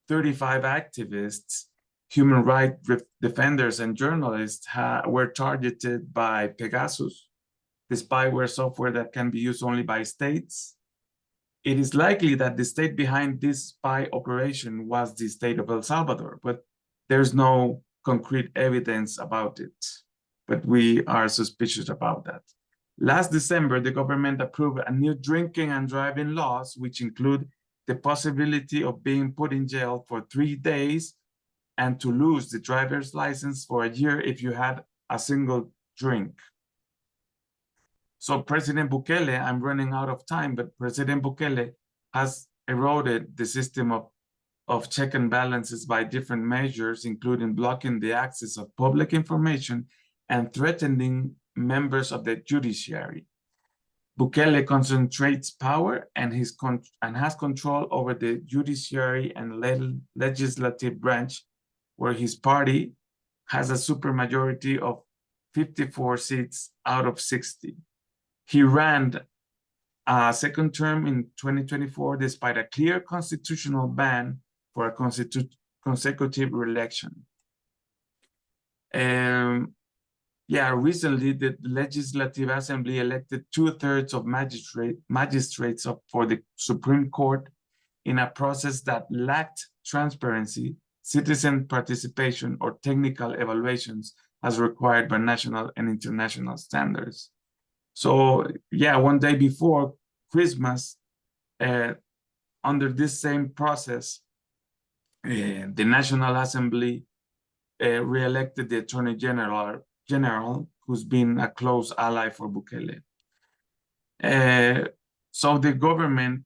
35 activists, human rights defenders, and journalists were targeted by Pegasus, the spyware software that can be used only by states. It is likely that the state behind this spy operation was the state of El Salvador, but there's no concrete evidence about it. But we are suspicious about that. Last December, the government approved a new drinking and driving laws, which include the possibility of being put in jail for 3 days and to lose the driver's license for a year if you had a single drink. So President Bukele, I'm running out of time, but President Bukele has eroded the system of check and balances by different measures, including blocking the access of public information and threatening members of the judiciary. Bukele concentrates power and has control over the judiciary and legislative branch, where his party has a supermajority of 54 seats out of 60. He ran a second term in 2024 despite a clear constitutional ban for a consecutive re-election. Recently the Legislative Assembly elected 2/3 of magistrates for the Supreme Court in a process that lacked transparency, citizen participation, or technical evaluations as required by national and international standards. So one day before Christmas, under this same process, the National Assembly re-elected the Attorney General, who's been a close ally for Bukele. So the government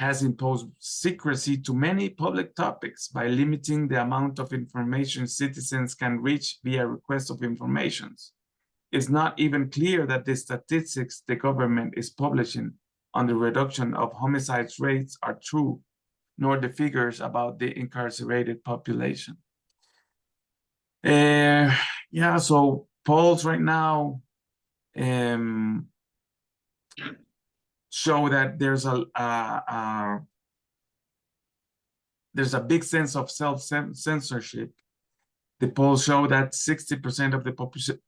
has imposed secrecy to many public topics by limiting the amount of information citizens can reach via request of information. It's not even clear that the statistics the government is publishing on the reduction of homicide rates are true, nor the figures about the incarcerated population. So polls right now show that there's there's a big sense of self-censorship. The polls show that 60% of the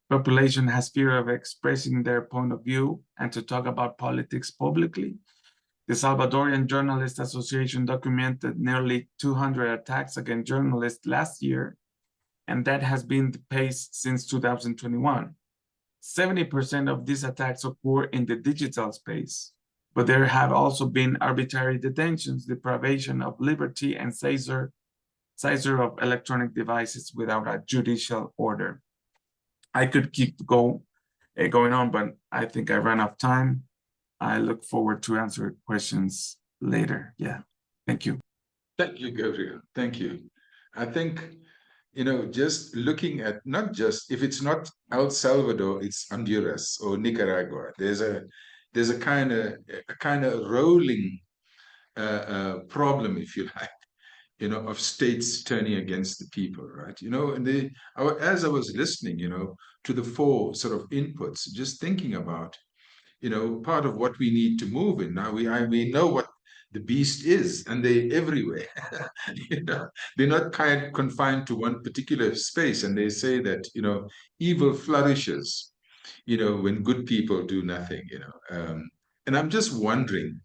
population has fear of expressing their point of view and to talk about politics publicly. The Salvadorian Journalists Association documented nearly 200 attacks against journalists last year, and that has been the pace since 2021. 70% of these attacks occur in the digital space, but there have also been arbitrary detentions, deprivation of liberty, and seizure of electronic devices without a judicial order. I could keep going on, but I think I ran out of time. I look forward to answer questions later. Yeah, thank you. Thank you, Gabriel. Thank you. I think, just looking at not just if it's not El Salvador, it's Honduras or Nicaragua. There's a kind of rolling problem, if you like, of states turning against the people, right? And as I was listening, to the four sort of inputs, just thinking about, part of what we need to move in. Now we know what the beast is, and they're everywhere. They're not confined to one particular space, and they say that evil flourishes, when good people do nothing. And I'm just wondering,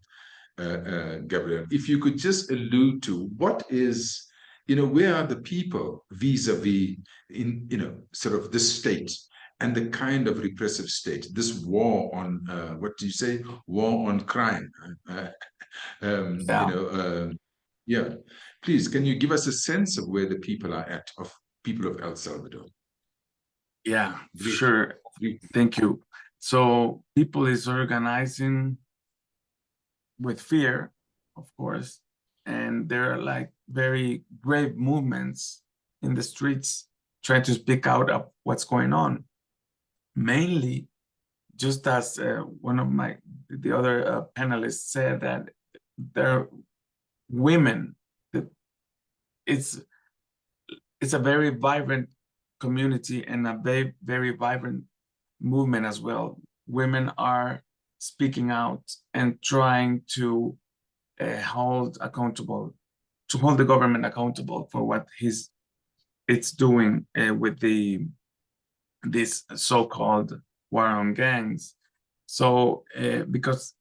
Gabriel, if you could just allude to what is, where are the people vis-a-vis sort of this state and the kind of repressive state, this war on, what do you say, war on crime? Yeah. Please, can you give us a sense of where the people are at, of people of El Salvador? Yeah, sure. Thank you. So people is organizing with fear, of course, and there are like very brave movements in the streets trying to speak out of what's going on. Mainly, just as one of the other panelists said, that there are women. It's a very vibrant community and a very, very vibrant movement as well. Women are speaking out and trying to hold the government accountable for what it's doing with this so-called war on gangs. So because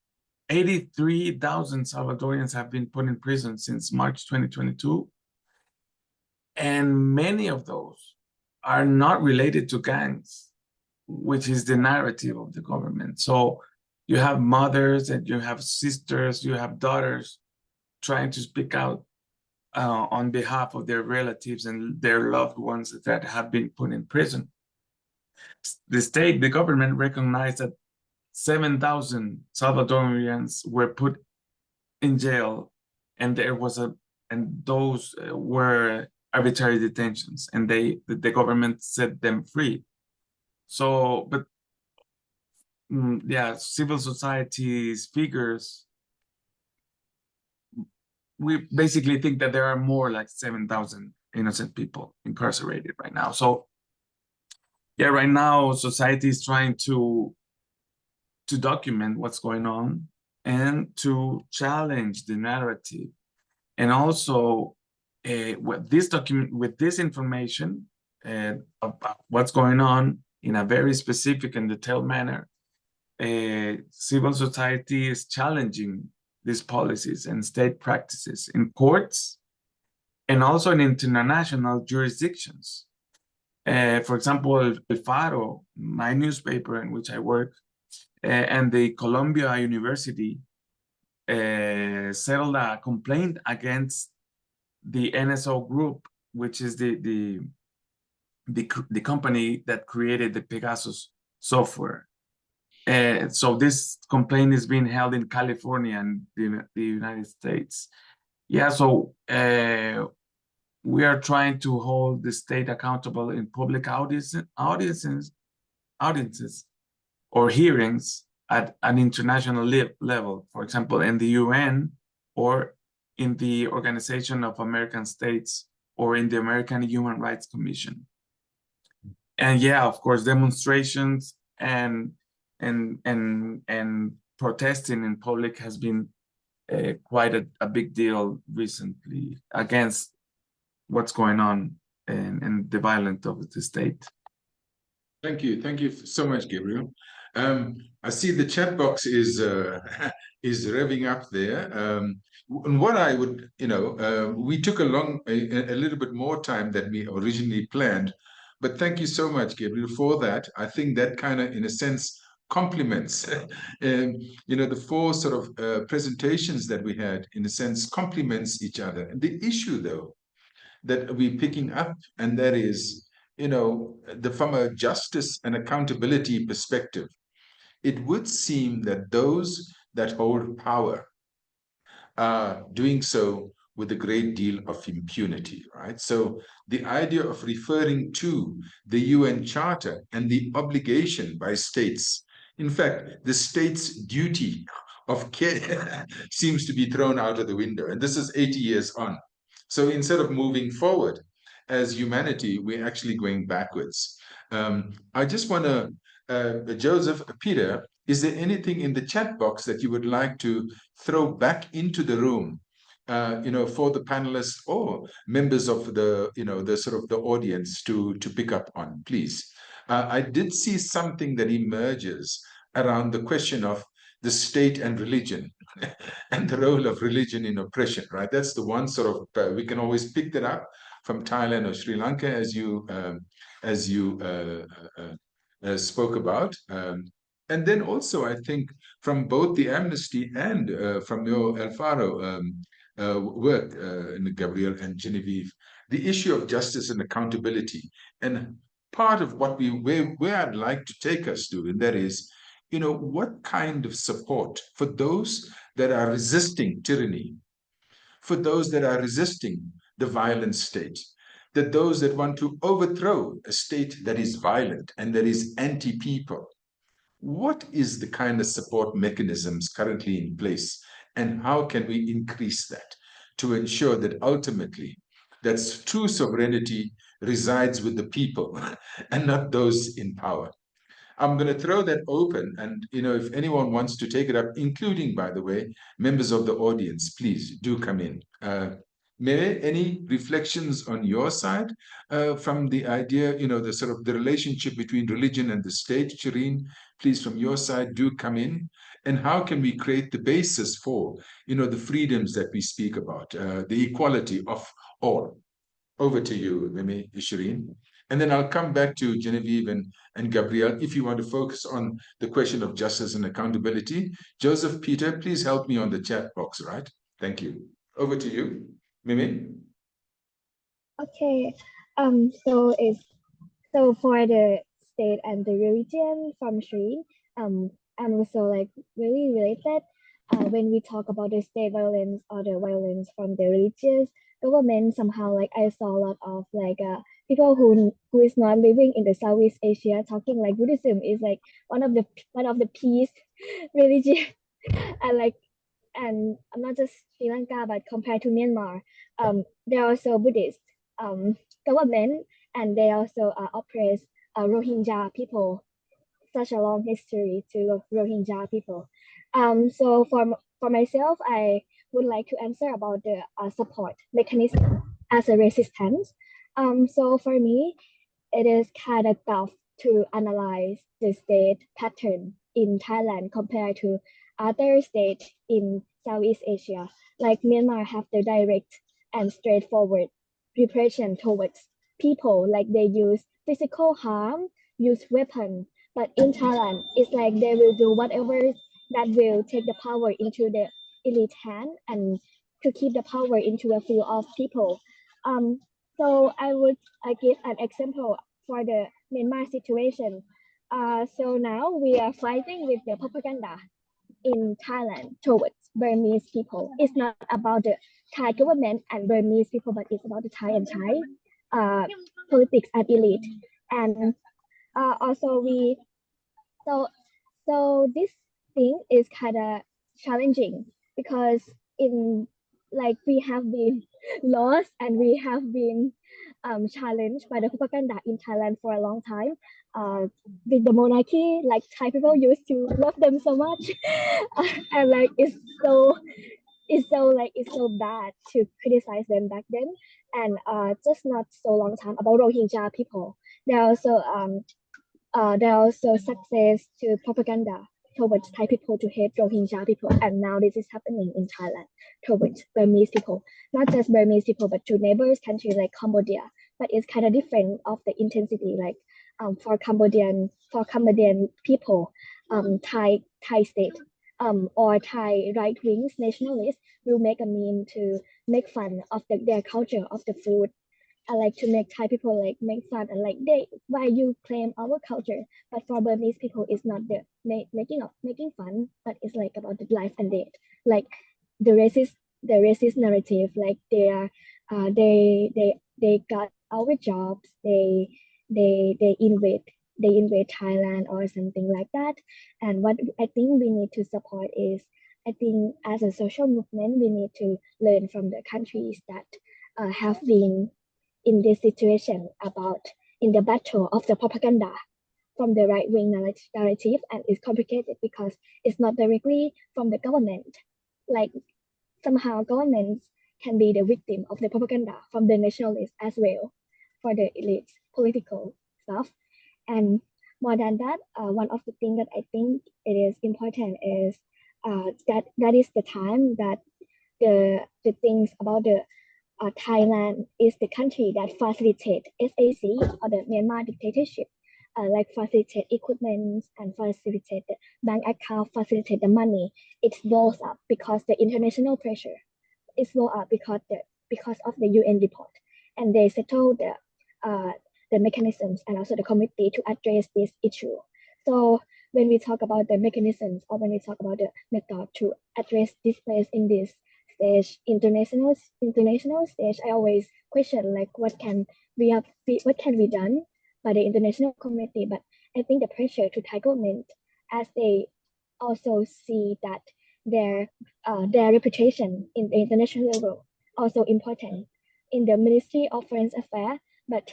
83,000 Salvadorians have been put in prison since March 2022, and many of those are not related to gangs, which is the narrative of the government. So you have mothers and you have sisters, you have daughters trying to speak out on behalf of their relatives and their loved ones that have been put in prison. The government recognized that 7,000 Salvadorians were put in jail, and those were arbitrary detentions, and the government set them free. So, but yeah, civil society's figures, we basically think that there are more like 7,000 innocent people incarcerated right now. So yeah, right now society is trying to document what's going on and to challenge the narrative, and also with this information about what's going on in a very specific and detailed manner, civil society is challenging these policies and state practices in courts and also in international jurisdictions. For example, El Faro, my newspaper in which I work, and the Columbia University settled a complaint against the NSO group, which is the company that created the Pegasus software. So this complaint is being held in California and the United States. Yeah, so we are trying to hold the state accountable in public audiences or hearings at an international level, for example, in the UN or in the Organization of American States or in the American Human Rights Commission. And yeah, of course, demonstrations and protesting in public has been quite a big deal recently against what's going on and the violence of the state. Thank you so much, Gabriel. I see the chat box is is revving up there. And what I would, we took a little bit more time than we originally planned, but thank you so much, Gabriel, for that. I think that kind of, in a sense, complements, the four sort of presentations that we had, in a sense, complements each other. And the issue, though, that we're picking up, and that is, from a justice and accountability perspective, it would seem that those that hold power are doing so with a great deal of impunity, right? So the idea of referring to the UN Charter and the obligation by states, in fact, the state's duty of care seems to be thrown out of the window. And this is 80 years on. So instead of moving forward as humanity, we're actually going backwards. I just want to, Joseph, Peter, is there anything in the chat box that you would like to throw back into the room, for the panelists or members of the sort of the audience to pick up on, please? I did see something that emerges around the question of the state and religion and the role of religion in oppression, right? That's the one sort of, we can always pick that up from Thailand or Sri Lanka, as you spoke about. And then also, I think, from both the Amnesty and from your Alfaro work, Gabriel and Genevieve, the issue of justice and accountability. And part of what where I'd like to take us to, and that is, what kind of support for those that are resisting tyranny, for those that are resisting the violent state, that those that want to overthrow a state that is violent and that is anti-people. What is the kind of support mechanisms currently in place, and how can we increase that to ensure that ultimately that true sovereignty resides with the people and not those in power? I'm going to throw that open, and if anyone wants to take it up, including, by the way, members of the audience, please do come in. May, any reflections on your side from the idea, the sort of the relationship between religion and the state? Shireen, please, from your side, do come in. And how can we create the basis for, the freedoms that we speak about, the equality of all? Over to you, Mimi, Shireen. And then I'll come back to Genevieve and Gabriel if you want to focus on the question of justice and accountability. Joseph, Peter, please help me on the chat box, right? Thank you. Over to you, Mimi. Okay. So for the state and the religion from Sri, I'm also like really related. When we talk about the state violence or the violence from the religious government, somehow like I saw a lot of like people who is not living in the Southeast Asia talking like Buddhism is like one of the peace religion, and not just Sri Lanka, but compared to Myanmar, they are also Buddhist government, and they also oppress Rohingya people. Such a long history to Rohingya people. So for myself, I would like to answer about the support mechanism as a resistance. So for me, it is kind of tough to analyze the state pattern in Thailand compared to other states in Southeast Asia. Like Myanmar have the direct and straightforward repression towards people, like they use physical harm, use weapons. But in Thailand, it's like they will do whatever that will take the power into the elite hand and to keep the power into a few of people. So I would give an example for the Myanmar situation. So now we are fighting with the propaganda in Thailand towards Burmese people. It's not about the Thai government and Burmese people, but it's about the Thai and Thai politics and elite. And also so this thing is kind of challenging because in like we have been lost and we have been challenged by the propaganda in Thailand for a long time. With the monarchy, like Thai people used to love them so much, and like it's so bad to criticize them back then. And just not so long time about Rohingya people. There are also success to propaganda towards Thai people to hate Rohingya people, and now this is happening in Thailand towards Burmese people, not just Burmese people, but to neighbors countries like Cambodia. But it's kind of different of the intensity. Like for Cambodian people, Thai state or Thai right wings nationalists will make a meme to make fun of their culture, of the food. I like to make Thai people like make fun and like why you claim our culture, but for Burmese people it's not the making fun, but it's like about the life and death, like the racist narrative, like they got our jobs, they invade Thailand or something like that. And what I think we need to support is, I think as a social movement we need to learn from the countries that have been in this situation about in the battle of the propaganda from the right-wing narrative, and it's complicated because it's not directly from the government. Like somehow governments can be the victim of the propaganda from the nationalists as well for the elites political stuff. And more than that, one of the things that I think it is important is that is the time that the things about the Thailand is the country that facilitate SAC or the Myanmar dictatorship, like facilitate equipment and facilitate the bank account, facilitate the money. It blows up because the international pressure. It blows up because of the UN report, and they settle the mechanisms and also the committee to address this issue. So when we talk about the mechanisms or when we talk about the method to address this place in this stage, international stage, I always question like what can be done by the international community. But I think the pressure to Thai government, as they also see that their reputation in the international level also important in the Ministry of Foreign Affairs, but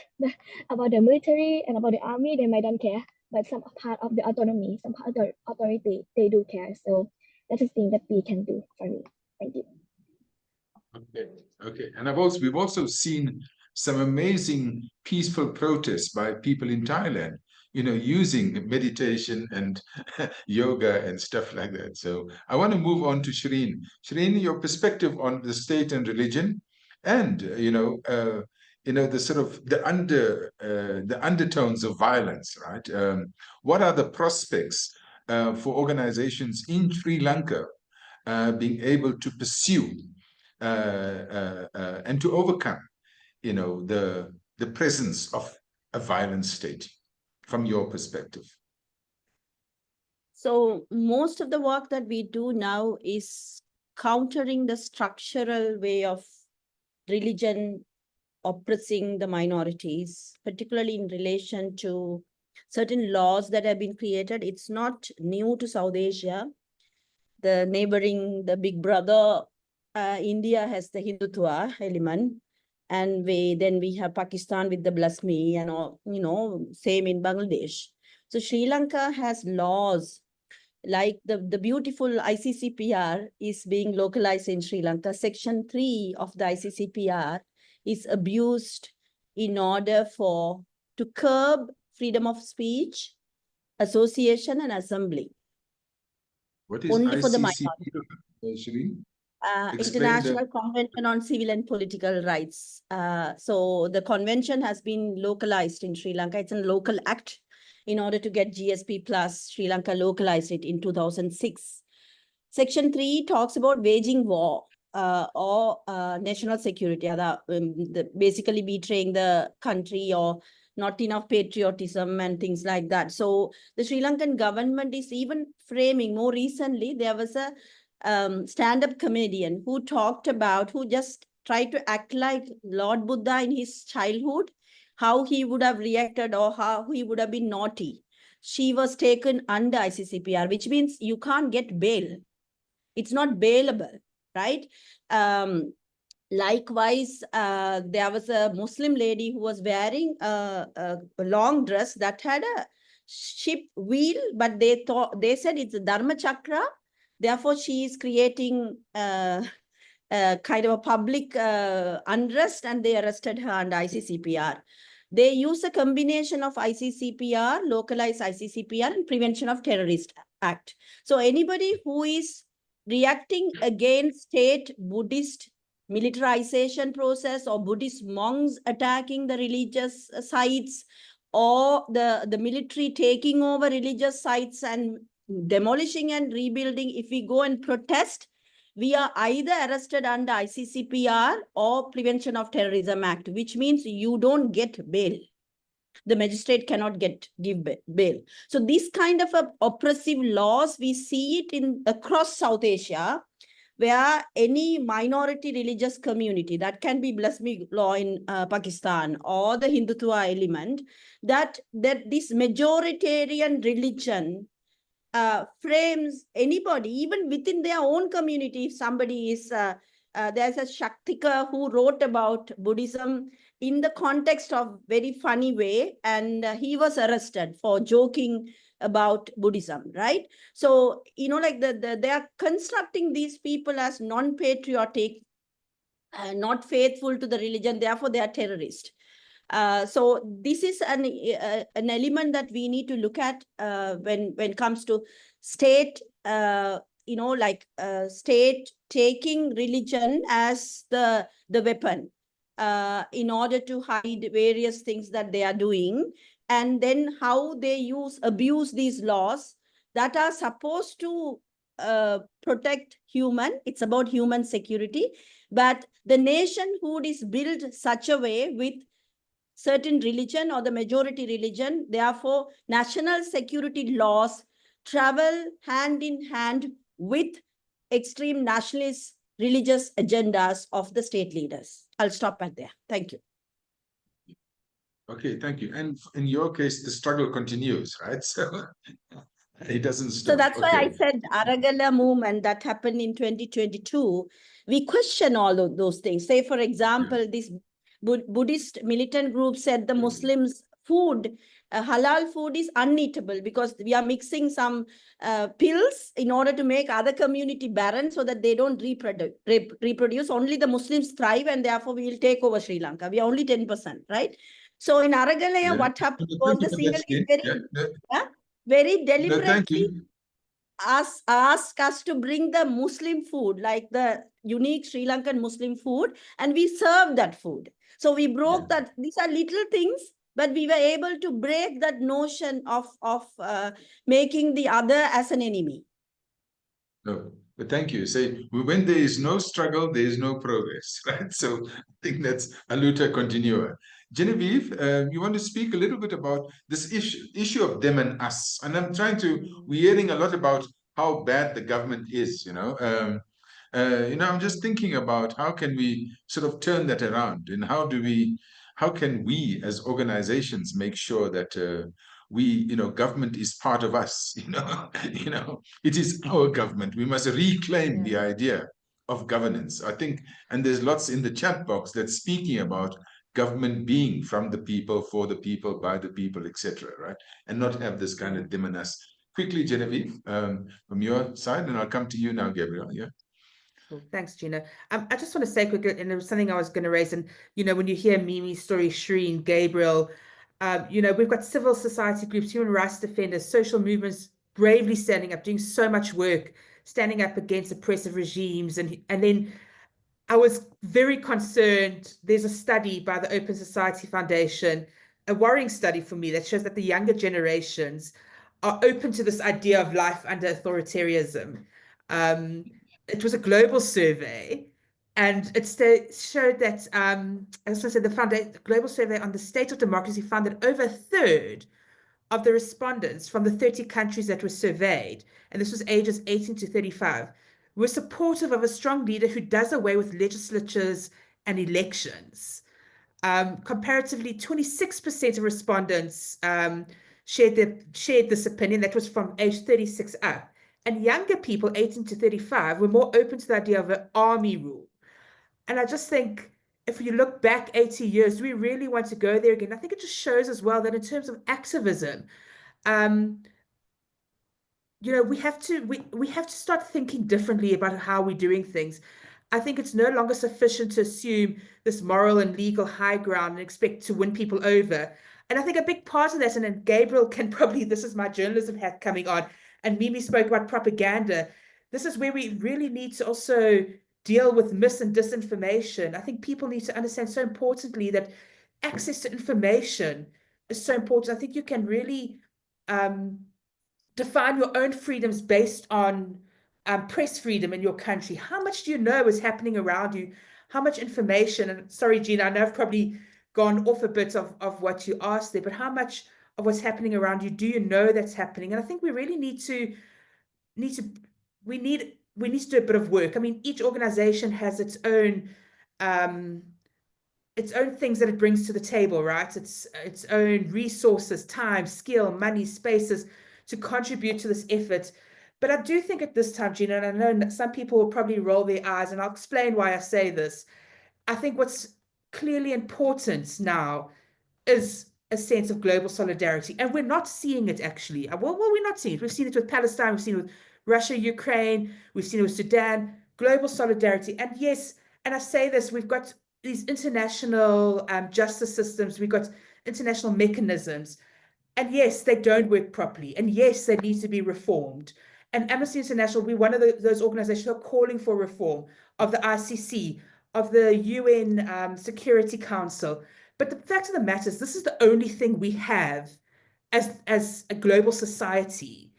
about the military and about the army they might don't care, but some part of the autonomy, some part of the authority they do care. So that's the thing that we can do for me. Thank you. Okay. And we've also seen some amazing peaceful protests by people in Thailand, using meditation and yoga and stuff like that. So I want to move on to Shireen. Shireen, your perspective on the state and religion, and the sort of the undertones of violence, right? What are the prospects for organizations in Sri Lanka being able to pursue and to overcome, the presence of a violent state, from your perspective? So most of the work that we do now is countering the structural way of religion oppressing the minorities, particularly in relation to certain laws that have been created. It's not new to South Asia. The big brother, India has the Hindutva element, and then we have Pakistan with the blasphemy and all, same in Bangladesh. So Sri Lanka has laws like the beautiful ICCPR is being localized in Sri Lanka. Section 3 of the ICCPR is abused in order to curb freedom of speech, association, and assembly. What is only ICCPR, for the minority. Shireen? International Convention on Civil and Political Rights. So the convention has been localized in Sri Lanka. It's a local act in order to get GSP plus. Sri Lanka localized it in 2006. Section 3 talks about waging war or national security, basically betraying the country or not enough patriotism and things like that. So the Sri Lankan government is even framing, more recently, there was a stand-up comedian who just tried to act like Lord Buddha in his childhood, how he would have reacted or how he would have been naughty. She was taken under ICCPR, which means you can't get bail. It's not bailable, right? Likewise, there was a Muslim lady who was wearing a long dress that had a ship wheel, but they said it's a Dharma Chakra. Therefore, she is creating kind of a public unrest, and they arrested her under ICCPR. They use a combination of ICCPR, localized ICCPR, and Prevention of Terrorist Act. So anybody who is reacting against state Buddhist militarization process or Buddhist monks attacking the religious sites, or the military taking over religious sites and demolishing and rebuilding, if we go and protest, we are either arrested under ICCPR or Prevention of Terrorism Act, which means you don't get bail. The magistrate cannot give bail. So this kind of oppressive laws, we see it across South Asia, where any minority religious community, that can be Blasphemy law in Pakistan or the Hindutva element, that this majoritarian religion frames anybody, even within their own community. If somebody is, there's a Shaktika who wrote about Buddhism in the context of very funny way, and he was arrested for joking about Buddhism, right? So, you know, like they are constructing these people as non-patriotic, not faithful to the religion, therefore they are terrorists. So this is an element that we need to look at when it comes to state, you know, like state taking religion as the weapon in order to hide various things that they are doing, and then how they abuse these laws that are supposed to protect human. It's about human security, but the nationhood is built such a way with certain religion or the majority religion. Therefore, national security laws travel hand in hand with extreme nationalist religious agendas of the state leaders. I'll stop at there. Thank you. Okay, thank you. And in your case, the struggle continues, right? So it doesn't stop. So that's why I said Aragala movement that happened in 2022. We question all of those things. Say, for example, this Buddhist militant group said the Muslims' food, halal food, is uneatable because we are mixing some pills in order to make other community barren so that they don't reproduce. Only the Muslims thrive, and therefore we will take over Sri Lanka. We are only 10%, right? So in Aragalaya, what happened was the Sinhalese very deliberately ask us to bring the Muslim food, like the unique Sri Lankan Muslim food, and we served that food. So we broke that. These are little things, but we were able to break that notion of making the other as an enemy. No, but thank you. Say, when there is no struggle, there is no progress, right? So I think that's a luta continua. Genevieve, you want to speak a little bit about this issue of them and us. And I'm trying to, we're hearing a lot about how bad the government is, you know. I'm just thinking about how can we sort of turn that around, and how can we as organizations make sure that government is part of us, it is our government. We must reclaim the idea of governance, I think. And there's lots in the chat box that's speaking about government being from the people, for the people, by the people, etc., right? And not have this kind of them and us. Quickly, Genevieve, from your side, and I'll come to you now, Gabriel. Yeah. Cool. Thanks, Gina. I just want to say quickly, and it was something I was going to raise, and when you hear Mimi's story, Shreen, Gabriel, we've got civil society groups, human rights defenders, social movements bravely standing up, doing so much work, standing up against oppressive regimes. And then I was very concerned. There's a study by the Open Society Foundation, a worrying study for me, that shows that the younger generations are open to this idea of life under authoritarianism. It was a global survey, and it showed that, as I said, the global survey on the state of democracy found that over a third of the respondents from the 30 countries that were surveyed, and this was ages 18 to 35, were supportive of a strong leader who does away with legislatures and elections. Comparatively, 26% of respondents shared this opinion. That was from age 36 up. And younger people, 18 to 35, were more open to the idea of an army rule. And I just think, if you look back 80 years, do we really want to go there again? I think it just shows as well that in terms of activism, we have to start thinking differently about how we're doing things. I think it's no longer sufficient to assume this moral and legal high ground and expect to win people over. And I think a big part of that, and then Gabriel can probably, this is my journalism hat coming on, and Mimi spoke about propaganda. This is where we really need to also deal with mis and disinformation. I think people need to understand so importantly that access to information is so important. I think you can really define your own freedoms based on press freedom in your country. How much do you know is happening around you? How much information? And sorry, Gina, I know I've probably gone off a bit of what you asked there, but how much of what's happening around you do you know that's happening? And I think we really need to do a bit of work. I mean, each organization has its own things that it brings to the table, right? Its own resources, time, skill, money, spaces to contribute to this effort. But I do think at this time, Gina, and I know that some people will probably roll their eyes, and I'll explain why I say this. I think what's clearly important now is a sense of global solidarity. And we're not seeing it actually. Well, we're not seeing it. We've seen it with Palestine, we've seen it with Russia, Ukraine, we've seen it with Sudan, global solidarity. And yes, and I say this, we've got these international justice systems, we've got international mechanisms. And yes, they don't work properly. And yes, they need to be reformed. And Amnesty International, we're one of those organizations who are calling for reform of the ICC, of the UN Security Council. But the fact of the matter is, this is the only thing we have as a global society.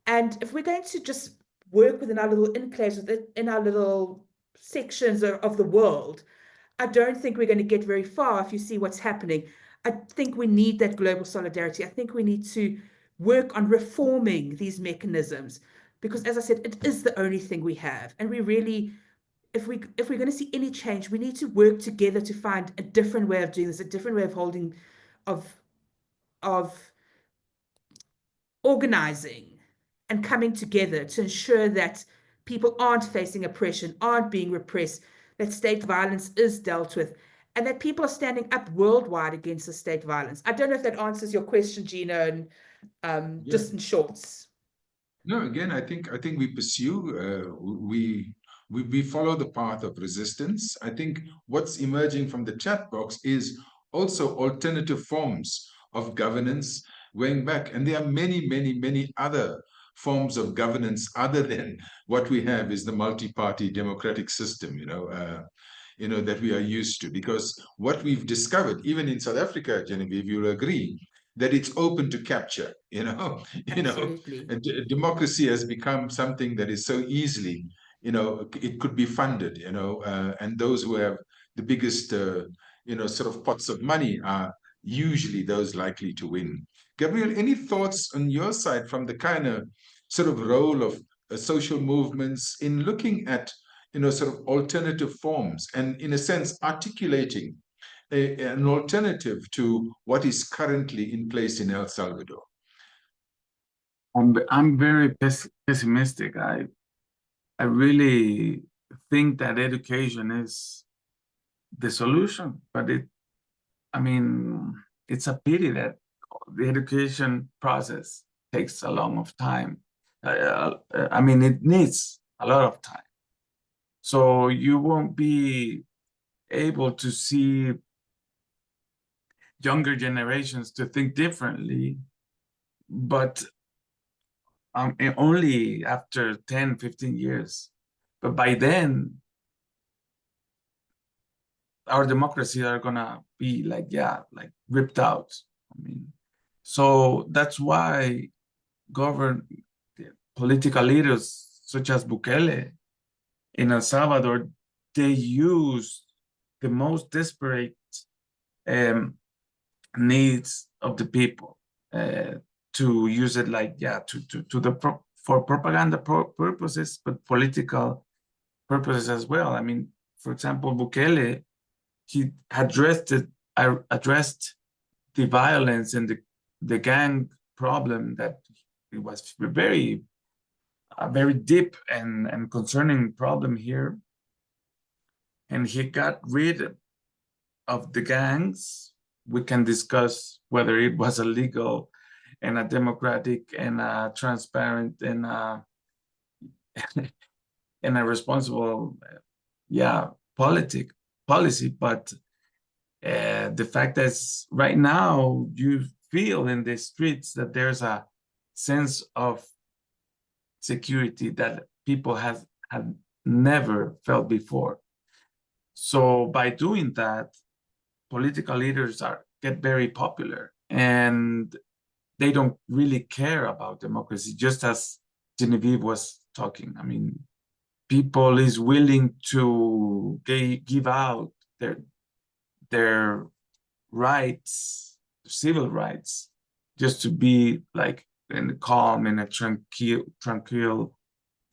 And if we're going to just work within our little enclaves, in our little sections of the world, I don't think we're going to get very far if you see what's happening. I think we need that global solidarity. I think we need to work on reforming these mechanisms because, as I said, it is the only thing we have. And we really, if we're going to see any change, we need to work together to find a different way of doing this, a different way of holding, of organizing and coming together to ensure that people aren't facing oppression, aren't being repressed, that state violence is dealt with, and that people are standing up worldwide against the state violence. I don't know if that answers your question, Gina, and just in shorts. No, again, I think we pursue, we follow the path of resistance. I think what's emerging from the chat box is also alternative forms of governance going back, and there are many, many, many other forms of governance other than what we have is the multi-party democratic system, that we are used to. Because what we've discovered, even in South Africa, Genevieve, you'll agree, that it's open to capture, Absolutely. Democracy has become something that is so easily, it could be funded, and those who have the biggest, sort of pots of money are usually those likely to win. Gabriel, any thoughts on your side from the kind of sort of role of social movements in looking at, sort of alternative forms and in a sense articulating an alternative to what is currently in place in El Salvador? I'm very pessimistic. I really think that education is the solution, but it's a pity that the education process takes a long of time. It needs a lot of time. So you won't be able to see younger generations to think differently, but only after 10, 15 years. But by then, our democracy are gonna be like ripped out. So that's why political leaders such as Bukele in El Salvador, they use the most desperate needs of the people to use it for propaganda purposes, but political purposes as well. For example, Bukele, he addressed the violence and the gang problem that it was a very deep and concerning problem here. And he got rid of the gangs. We can discuss whether it was a legal and a democratic and a transparent and a responsible policy, but the fact that right now you feel in the streets that there's a sense of security that people had never felt before. So by doing that, political leaders get very popular, and they don't really care about democracy, just as Genevieve was talking. I mean, people is willing to give out their rights, civil rights, just to be like in calm in a tranquil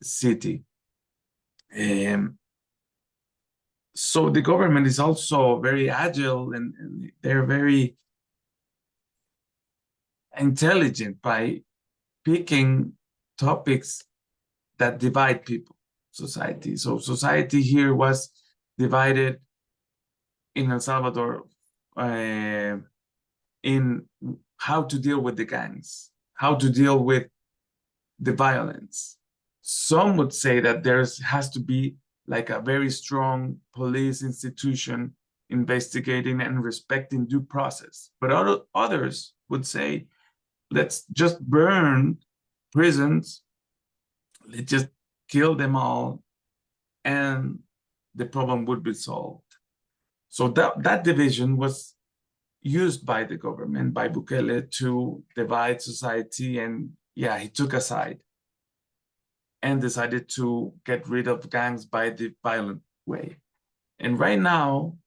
city. So the government is also very agile, and they're very intelligent by picking topics that divide people, society. So society here was divided in El Salvador in how to deal with the gangs, how to deal with the violence. Some would say that there has to be like a very strong police institution investigating and respecting due process. But others would say, let's just burn prisons, let's just kill them all, and the problem would be solved. So that division was used by the government, by Bukele, to divide society, and yeah, he took a side and decided to get rid of gangs by the violent way. And right now,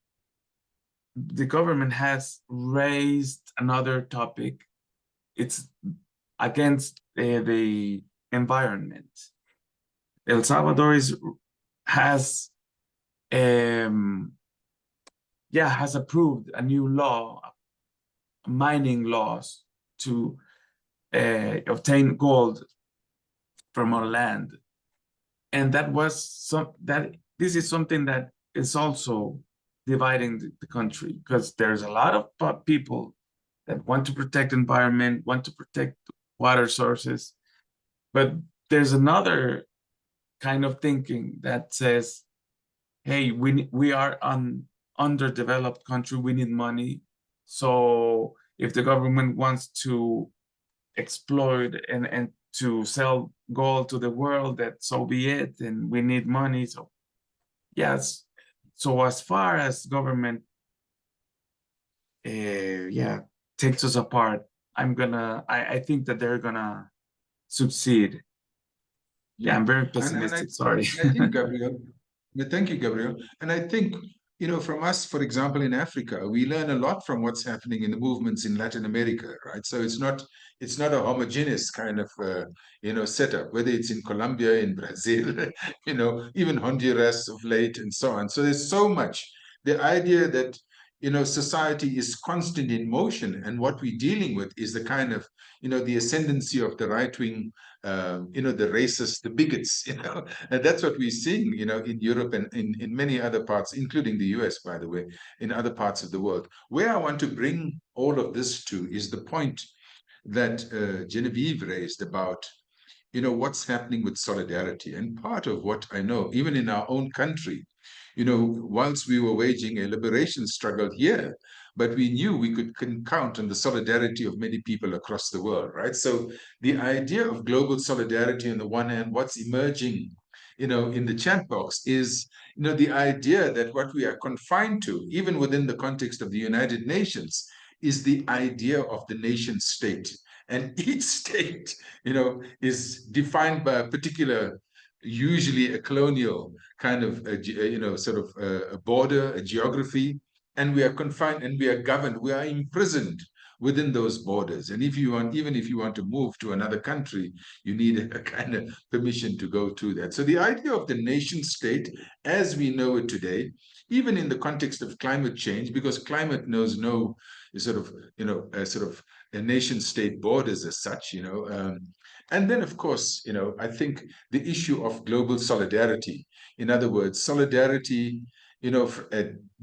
the government has raised another topic. It's against the environment. El Salvador has approved a new law, mining laws, to obtain gold from our land, and this is something that is also dividing the country, because there's a lot of people that want to protect environment, want to protect water sources, but there's another kind of thinking that says, hey, we are an underdeveloped country, we need money, so if the government wants to exploit and to sell gold to the world, that so be it, and we need money. So yes, so as far as government takes us apart, I think that they're gonna succeed. Yeah, I'm very pessimistic. Sorry. I think, Gabriel, thank you, Gabriel. And I think, from us, for example, in Africa, we learn a lot from what's happening in the movements in Latin America, right? So it's not a homogeneous kind of, setup, whether it's in Colombia, in Brazil, even Honduras of late, and so on. So there's so much. The idea that, society is constant in motion, and what we're dealing with is the kind of, the ascendancy of the right wing, the racists, the bigots, and that's what we're seeing, in Europe and in many other parts, including the US, by the way, in other parts of the world. Where I want to bring all of this to is the point that Genevieve raised about, what's happening with solidarity. And part of what I know, even in our own country, whilst we were waging a liberation struggle here, but we knew we could count on the solidarity of many people across the world, right? So the idea of global solidarity on the one hand, what's emerging, in the chat box is, the idea that what we are confined to, even within the context of the United Nations, is the idea of the nation state. And each state, is defined by a particular, usually a colonial kind of, a border, a geography, and we are confined and we are governed, we are imprisoned within those borders. And even if you want to move to another country, you need a kind of permission to go to that. So the idea of the nation state, as we know it today, even in the context of climate change, because climate knows no a nation state borders as such, and then, of course, I think the issue of global solidarity, in other words, solidarity,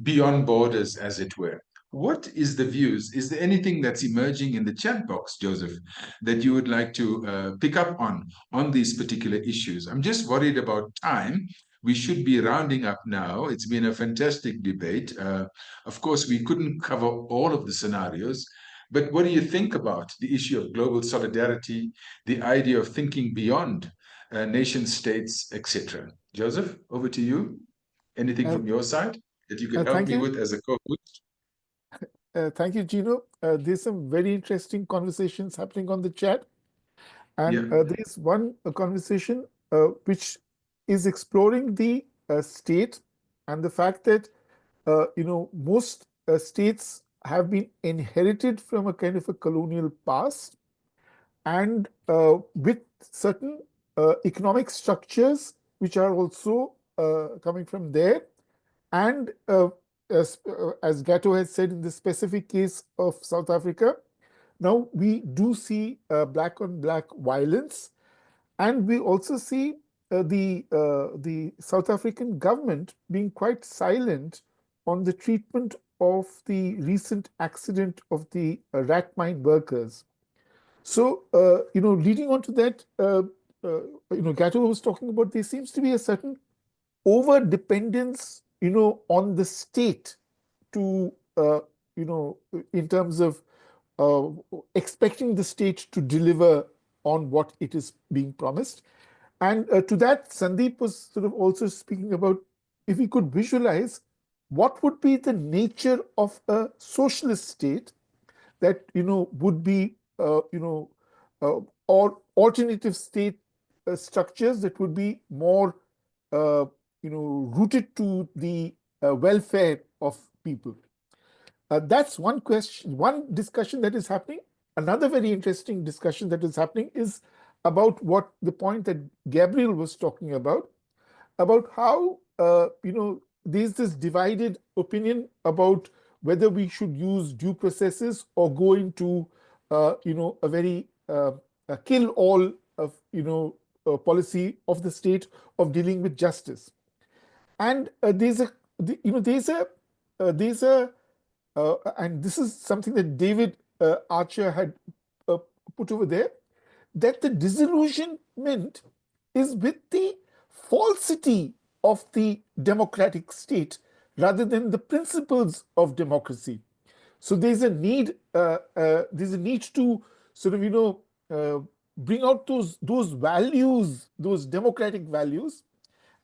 beyond borders, as it were. What is the views? Is there anything that's emerging in the chat box, Joseph, that you would like to pick up on these particular issues? I'm just worried about time, we should be rounding up now. It's been a fantastic debate. Of course, we couldn't cover all of the scenarios, but what do you think about the issue of global solidarity, the idea of thinking beyond nation states, etc.? Joseph, over to you. Anything Uh, from your side that you could help thank me you. with as a co-host? Thank you, Gino. There's some very interesting conversations happening on the chat. And Yeah. there is one conversation which is exploring the state and the fact that, most states have been inherited from a kind of a colonial past and with certain economic structures which are also coming from there. And as Gatto has said in the specific case of South Africa, now we do see black on black violence, and we also see the South African government being quite silent on the treatment of the recent accident of the rat mine workers. So, leading on to that, Gatto was talking about there seems to be a certain over dependence, on the state to, in terms of expecting the state to deliver on what it is being promised. And to that, Sandeep was sort of also speaking about if we could visualize what would be the nature of a socialist state that, would be, or alternative state structures that would be more, rooted to the welfare of people. That's one question, one discussion that is happening. Another very interesting discussion that is happening is about what the point that Gabriel was talking about how, there's this divided opinion about whether we should use due processes or go into, a very kill all of, policy of the state of dealing with justice. And there's a, and this is something that David Archer had put over there, that the disillusionment is with the falsity of the democratic state rather than the principles of democracy. So there's a need to sort of, bring out those values, those democratic values.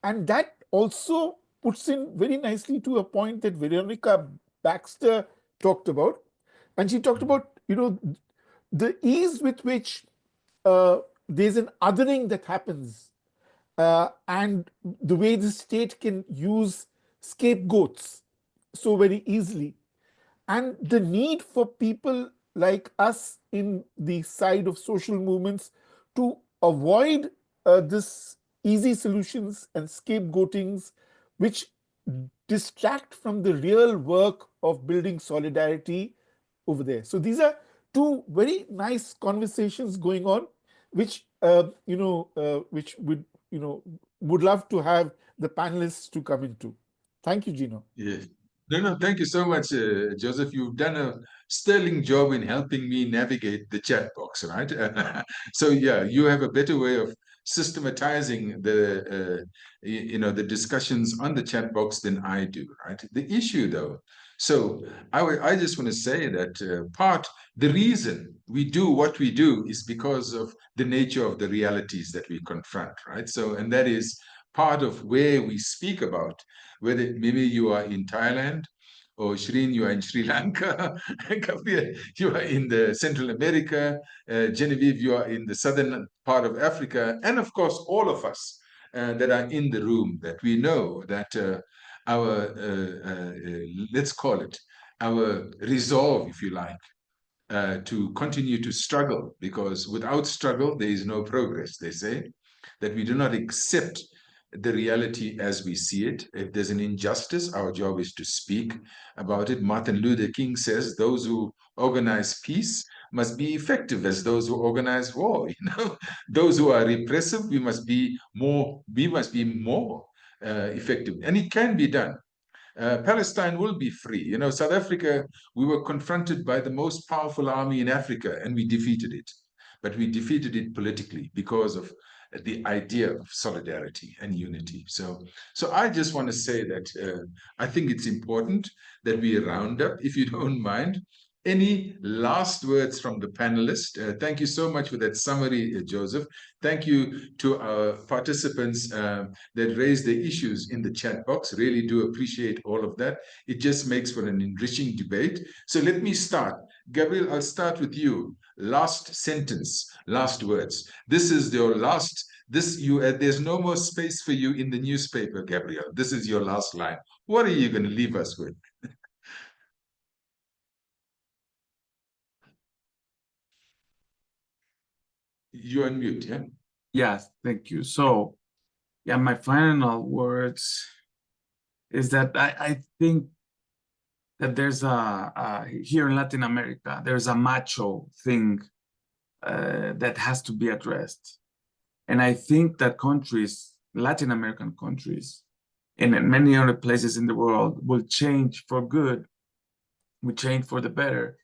And that also puts in very nicely to a point that Veronica Baxter talked about. And she talked about, the ease with which there's an othering that happens, and the way the state can use scapegoats so very easily. And the need for people like us in the side of social movements to avoid this easy solutions and scapegoatings, which distract from the real work of building solidarity over there. So these are two very nice conversations going on, which which would love to have the panelists to come into. Thank you, Gino. Yes. No, thank you so much, Joseph. You've done a sterling job in helping me navigate the chat box, right? So yeah, you have a better way of systematizing the the discussions on the chat box than I do, right? The issue though, so I just want to say that the reason we do what we do is because of the nature of the realities that we confront, right? So, and that is part of where we speak about, whether maybe you are in Thailand, or Shireen, you are in Sri Lanka, Kabir, you are in the Central America, Genevieve, you are in the southern part of Africa, and of course, all of us that are in the room, that we know that our, let's call it, our resolve, if you like, to continue to struggle, because without struggle, there is no progress, they say, that we do not accept the reality as we see it. If there's an injustice, our job is to speak about it. Martin Luther King says those who organize peace must be effective as those who organize war. Those who are repressive, we must be more effective, and it can be done. Palestine will be free. South Africa, we were confronted by the most powerful army in Africa, and we defeated it. But we defeated it politically because of the idea of solidarity and unity. So I just want to say that I think it's important that we round up, if you don't mind. Any last words from the panelists? Thank you so much for that summary, Joseph. Thank you to our participants that raised the issues in the chat box. Really do appreciate all of that. It just makes for an enriching debate. So let me start. Gabriel, I'll start with you. Last sentence, last words. This is your last, there's no more space for you in the newspaper, Gabriel. This is your last line. What are you going to leave us with? You're on mute, yeah? Yes, thank you. So, yeah, my final words is that I think that there's here in Latin America, there's a macho thing that has to be addressed. And I think that countries, Latin American countries, and in many other places in the world will change for good, will change for the better,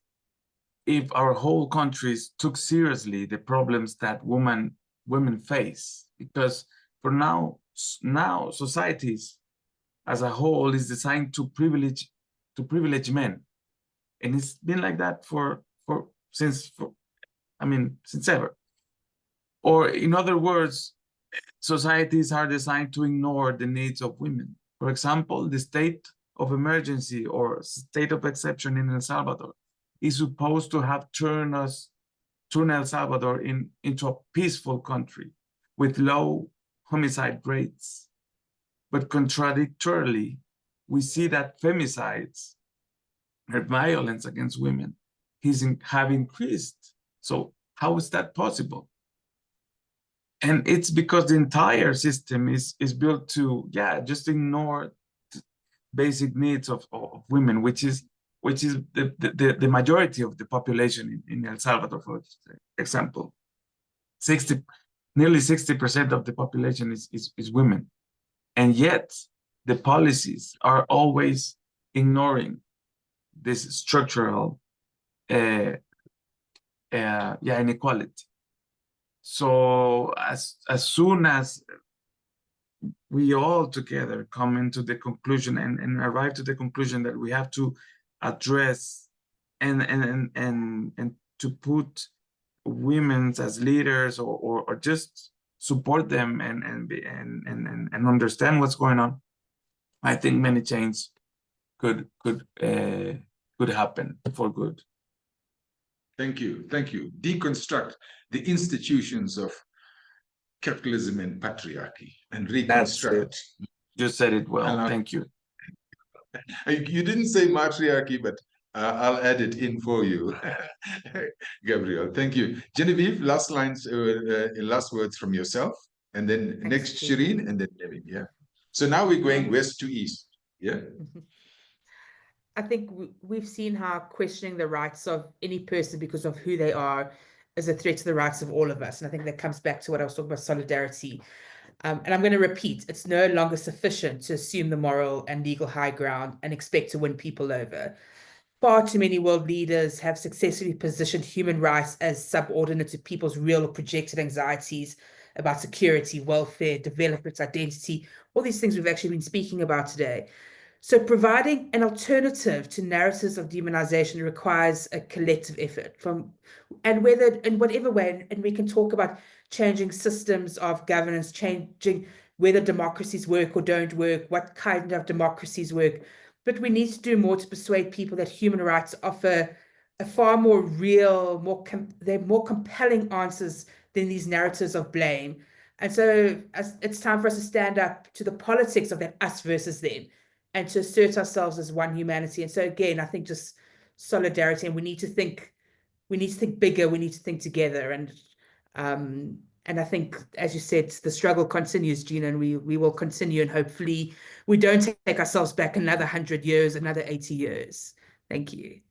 if our whole countries took seriously the problems that women face. Because for now societies as a whole is designed to privilege men, and it's been like that since ever. Or in other words, societies are designed to ignore the needs of women. For example, the state of emergency or state of exception in El Salvador is supposed to have turned El Salvador into a peaceful country with low homicide rates. But contradictorily, we see that femicides or violence against women have increased. So how is that possible? And it's because the entire system is built to, just ignore basic needs of women, which is the majority of the population in El Salvador, for example. Nearly 60% of the population is women. And yet the policies are always ignoring this structural inequality. So as soon as we all together come into the conclusion and arrive to the conclusion that we have to address and to put women as leaders or just support them and understand what's going on, I think many changes could happen for good. Thank you. Deconstruct the institutions of capitalism and patriarchy and reconstruct. You said it well. Thank you. You didn't say matriarchy, but I'll add it in for you, Gabriel. Thank you. Genevieve, last words from yourself, and then next Shireen, and then Devin. Yeah. So now we're going west to east. Yeah. I think we've seen how questioning the rights of any person because of who they are is a threat to the rights of all of us. And I think that comes back to what I was talking about, solidarity. And I'm going to repeat, it's no longer sufficient to assume the moral and legal high ground and expect to win people over. Far too many world leaders have successfully positioned human rights as subordinate to people's real or projected anxieties about security, welfare, development, identity, all these things we've actually been speaking about today. So providing an alternative to narratives of demonization requires a collective effort and whether in whatever way, and we can talk about changing systems of governance, changing whether democracies work or don't work, what kind of democracies work, but we need to do more to persuade people that human rights offer a far more real, they're more compelling answers than these narratives of blame. And so it's time for us to stand up to the politics of that us versus them, and to assert ourselves as one humanity. And so again, I think just solidarity, and we need to think bigger, we need to think together. And I think, as you said, the struggle continues, Gina, and we will continue, and hopefully we don't take ourselves back another 100 years, another 80 years. Thank you.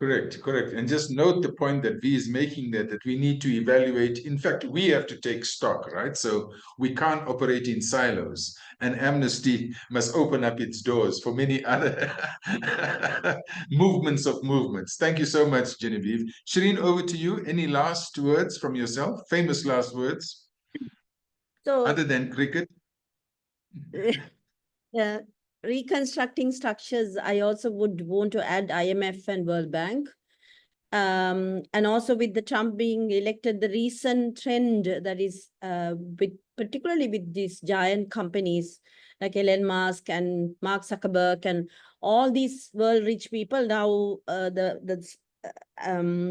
Correct. And just note the point that V is making that we need to evaluate. In fact, we have to take stock, right? So we can't operate in silos, and Amnesty must open up its doors for many other movements. Thank you so much, Genevieve. Shireen, over to you. Any last words from yourself? Famous last words? So Other than cricket? reconstructing structures, I also would want to add IMF and World Bank. And also with the Trump being elected, the recent trend that is particularly with these giant companies like Elon Musk and Mark Zuckerberg and all these world rich people now,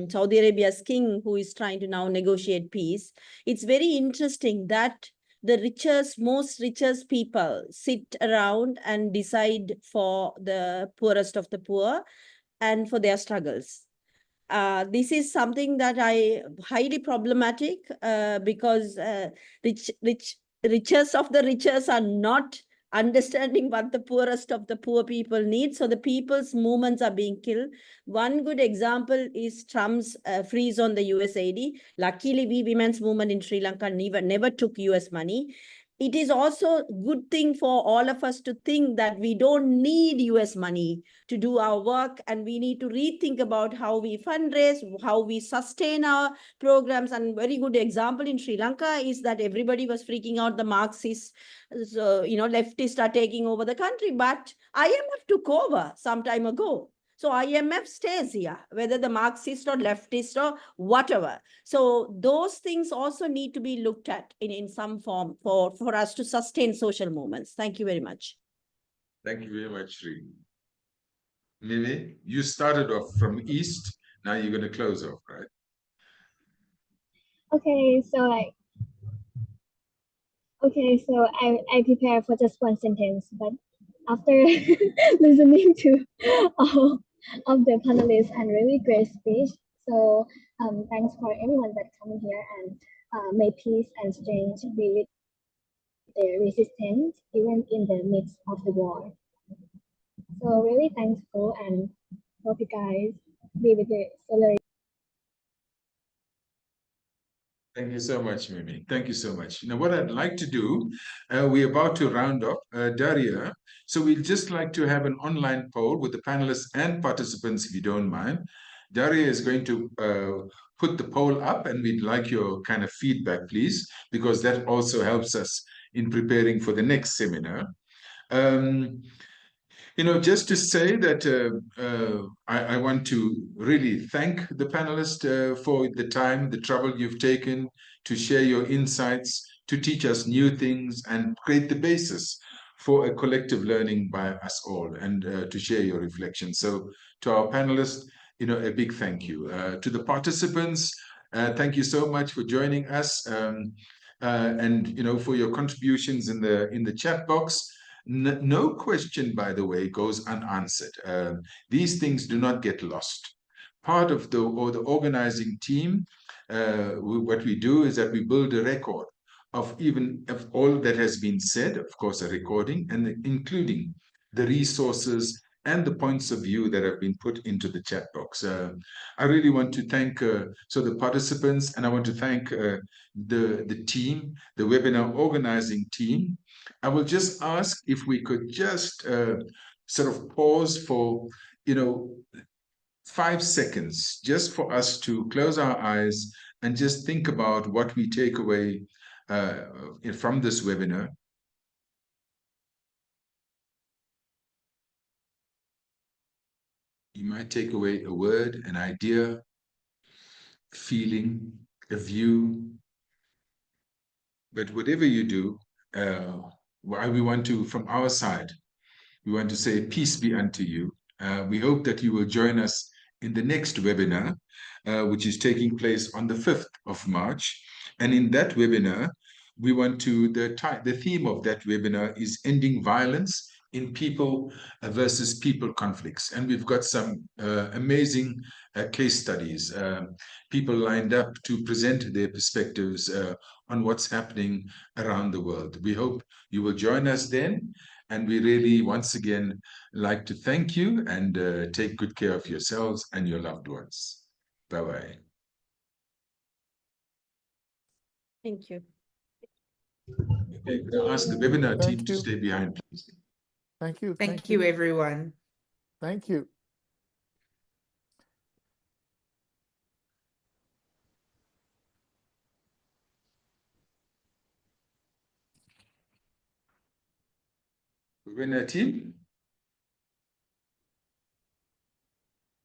Saudi Arabia's king who is trying to now negotiate peace. It's very interesting that the most richest people sit around and decide for the poorest of the poor and for their struggles. This is something that I highly problematic because richest of the richest are not understanding what the poorest of the poor people need. So the people's movements are being killed. One good example is Trump's freeze on the USAID. Luckily, we women's movement in Sri Lanka never took US money. It is also a good thing for all of us to think that we don't need US money to do our work, and we need to rethink about how we fundraise, how we sustain our programs. And very good example in Sri Lanka is that everybody was freaking out the Marxists, leftists are taking over the country, but IMF took over some time ago. So IMF stays here, whether the Marxist or leftist or whatever. So those things also need to be looked at in some form for us to sustain social movements. Thank you very much. Thank you very much, Sri. Mimi, you started off from East, now you're going to close off, right? Okay, so I prepare for just one sentence, but after listening to all of the panelists and really great speech, so thanks for everyone that come here and may peace and strength be with the resistance even in the midst of the war. So really thankful and hope you guys be with the solidarity. Thank you so much, Mimi. Thank you so much. Now, what I'd like to do, we're about to round up, Daria. So we'd just like to have an online poll with the panelists and participants, if you don't mind. Daria is going to put the poll up, and we'd like your kind of feedback, please, because that also helps us in preparing for the next seminar. Just to say that I want to really thank the panelists for the time, the trouble you've taken to share your insights, to teach us new things and create the basis for a collective learning by us all, and to share your reflections. So to our panelists, a big thank you. To the participants, thank you so much for joining us, and for your contributions in the chat box. No question, by the way, goes unanswered. These things do not get lost. Part of the organizing team, what we do is that we build a record of all that has been said, of course, a recording, and including the resources and the points of view that have been put into the chat box. I really want to thank the participants, and I want to thank the team, the webinar organizing team. I will just ask if we could just sort of pause for 5 seconds, just for us to close our eyes and just think about what we take away from this webinar. You might take away a word, an idea, feeling, a view. But whatever you do, we want to, from our side, we want to say, peace be unto you. We hope that you will join us in the next webinar, which is taking place on the 5th of March. And in that webinar, we want to, the theme of that webinar is ending violence in people versus people conflicts. And we've got some amazing case studies, people lined up to present their perspectives on what's happening around the world. We hope you will join us then. And we really, once again, like to thank you, and take good care of yourselves and your loved ones. Bye-bye. Thank you. Okay, I'm going to ask the webinar team Thank to you. stay behind, please. Thank you. Thank you, everyone. Thank you. When a team?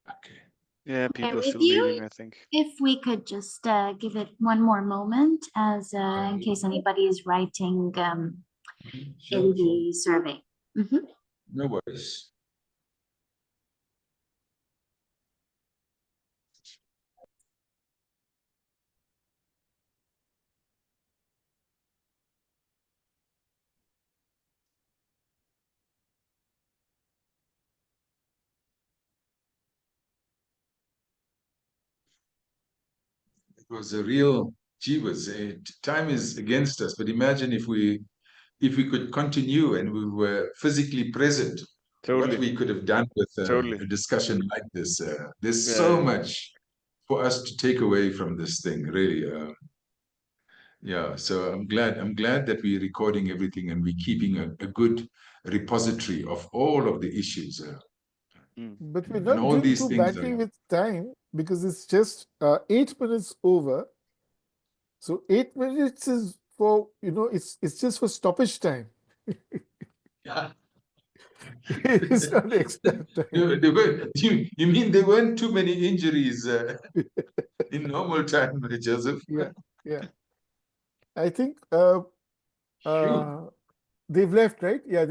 Okay. Yeah, people are with still you? leaving, I think. If we could just give it one more moment as in case anybody is writing Sure, in sure. the survey. Mhm. No worries. It was a real jeepers. Time is against us, but imagine if we could continue and we were physically present, what Totally. we could have done with Totally. a discussion like this. There's Yeah, so yeah. much for us to take away from this thing, really. Yeah, so I'm glad that we're recording everything and we're keeping a good repository of all of the issues. Mm. But we're And not all doing these too things badly are, with time because it's just 8 minutes over. So 8 minutes is for, it's just for stoppage time. yeah. It's not extra time. You mean there weren't too many injuries in normal time, Joseph? Yeah, yeah. I think Phew. they've left, right? Yeah.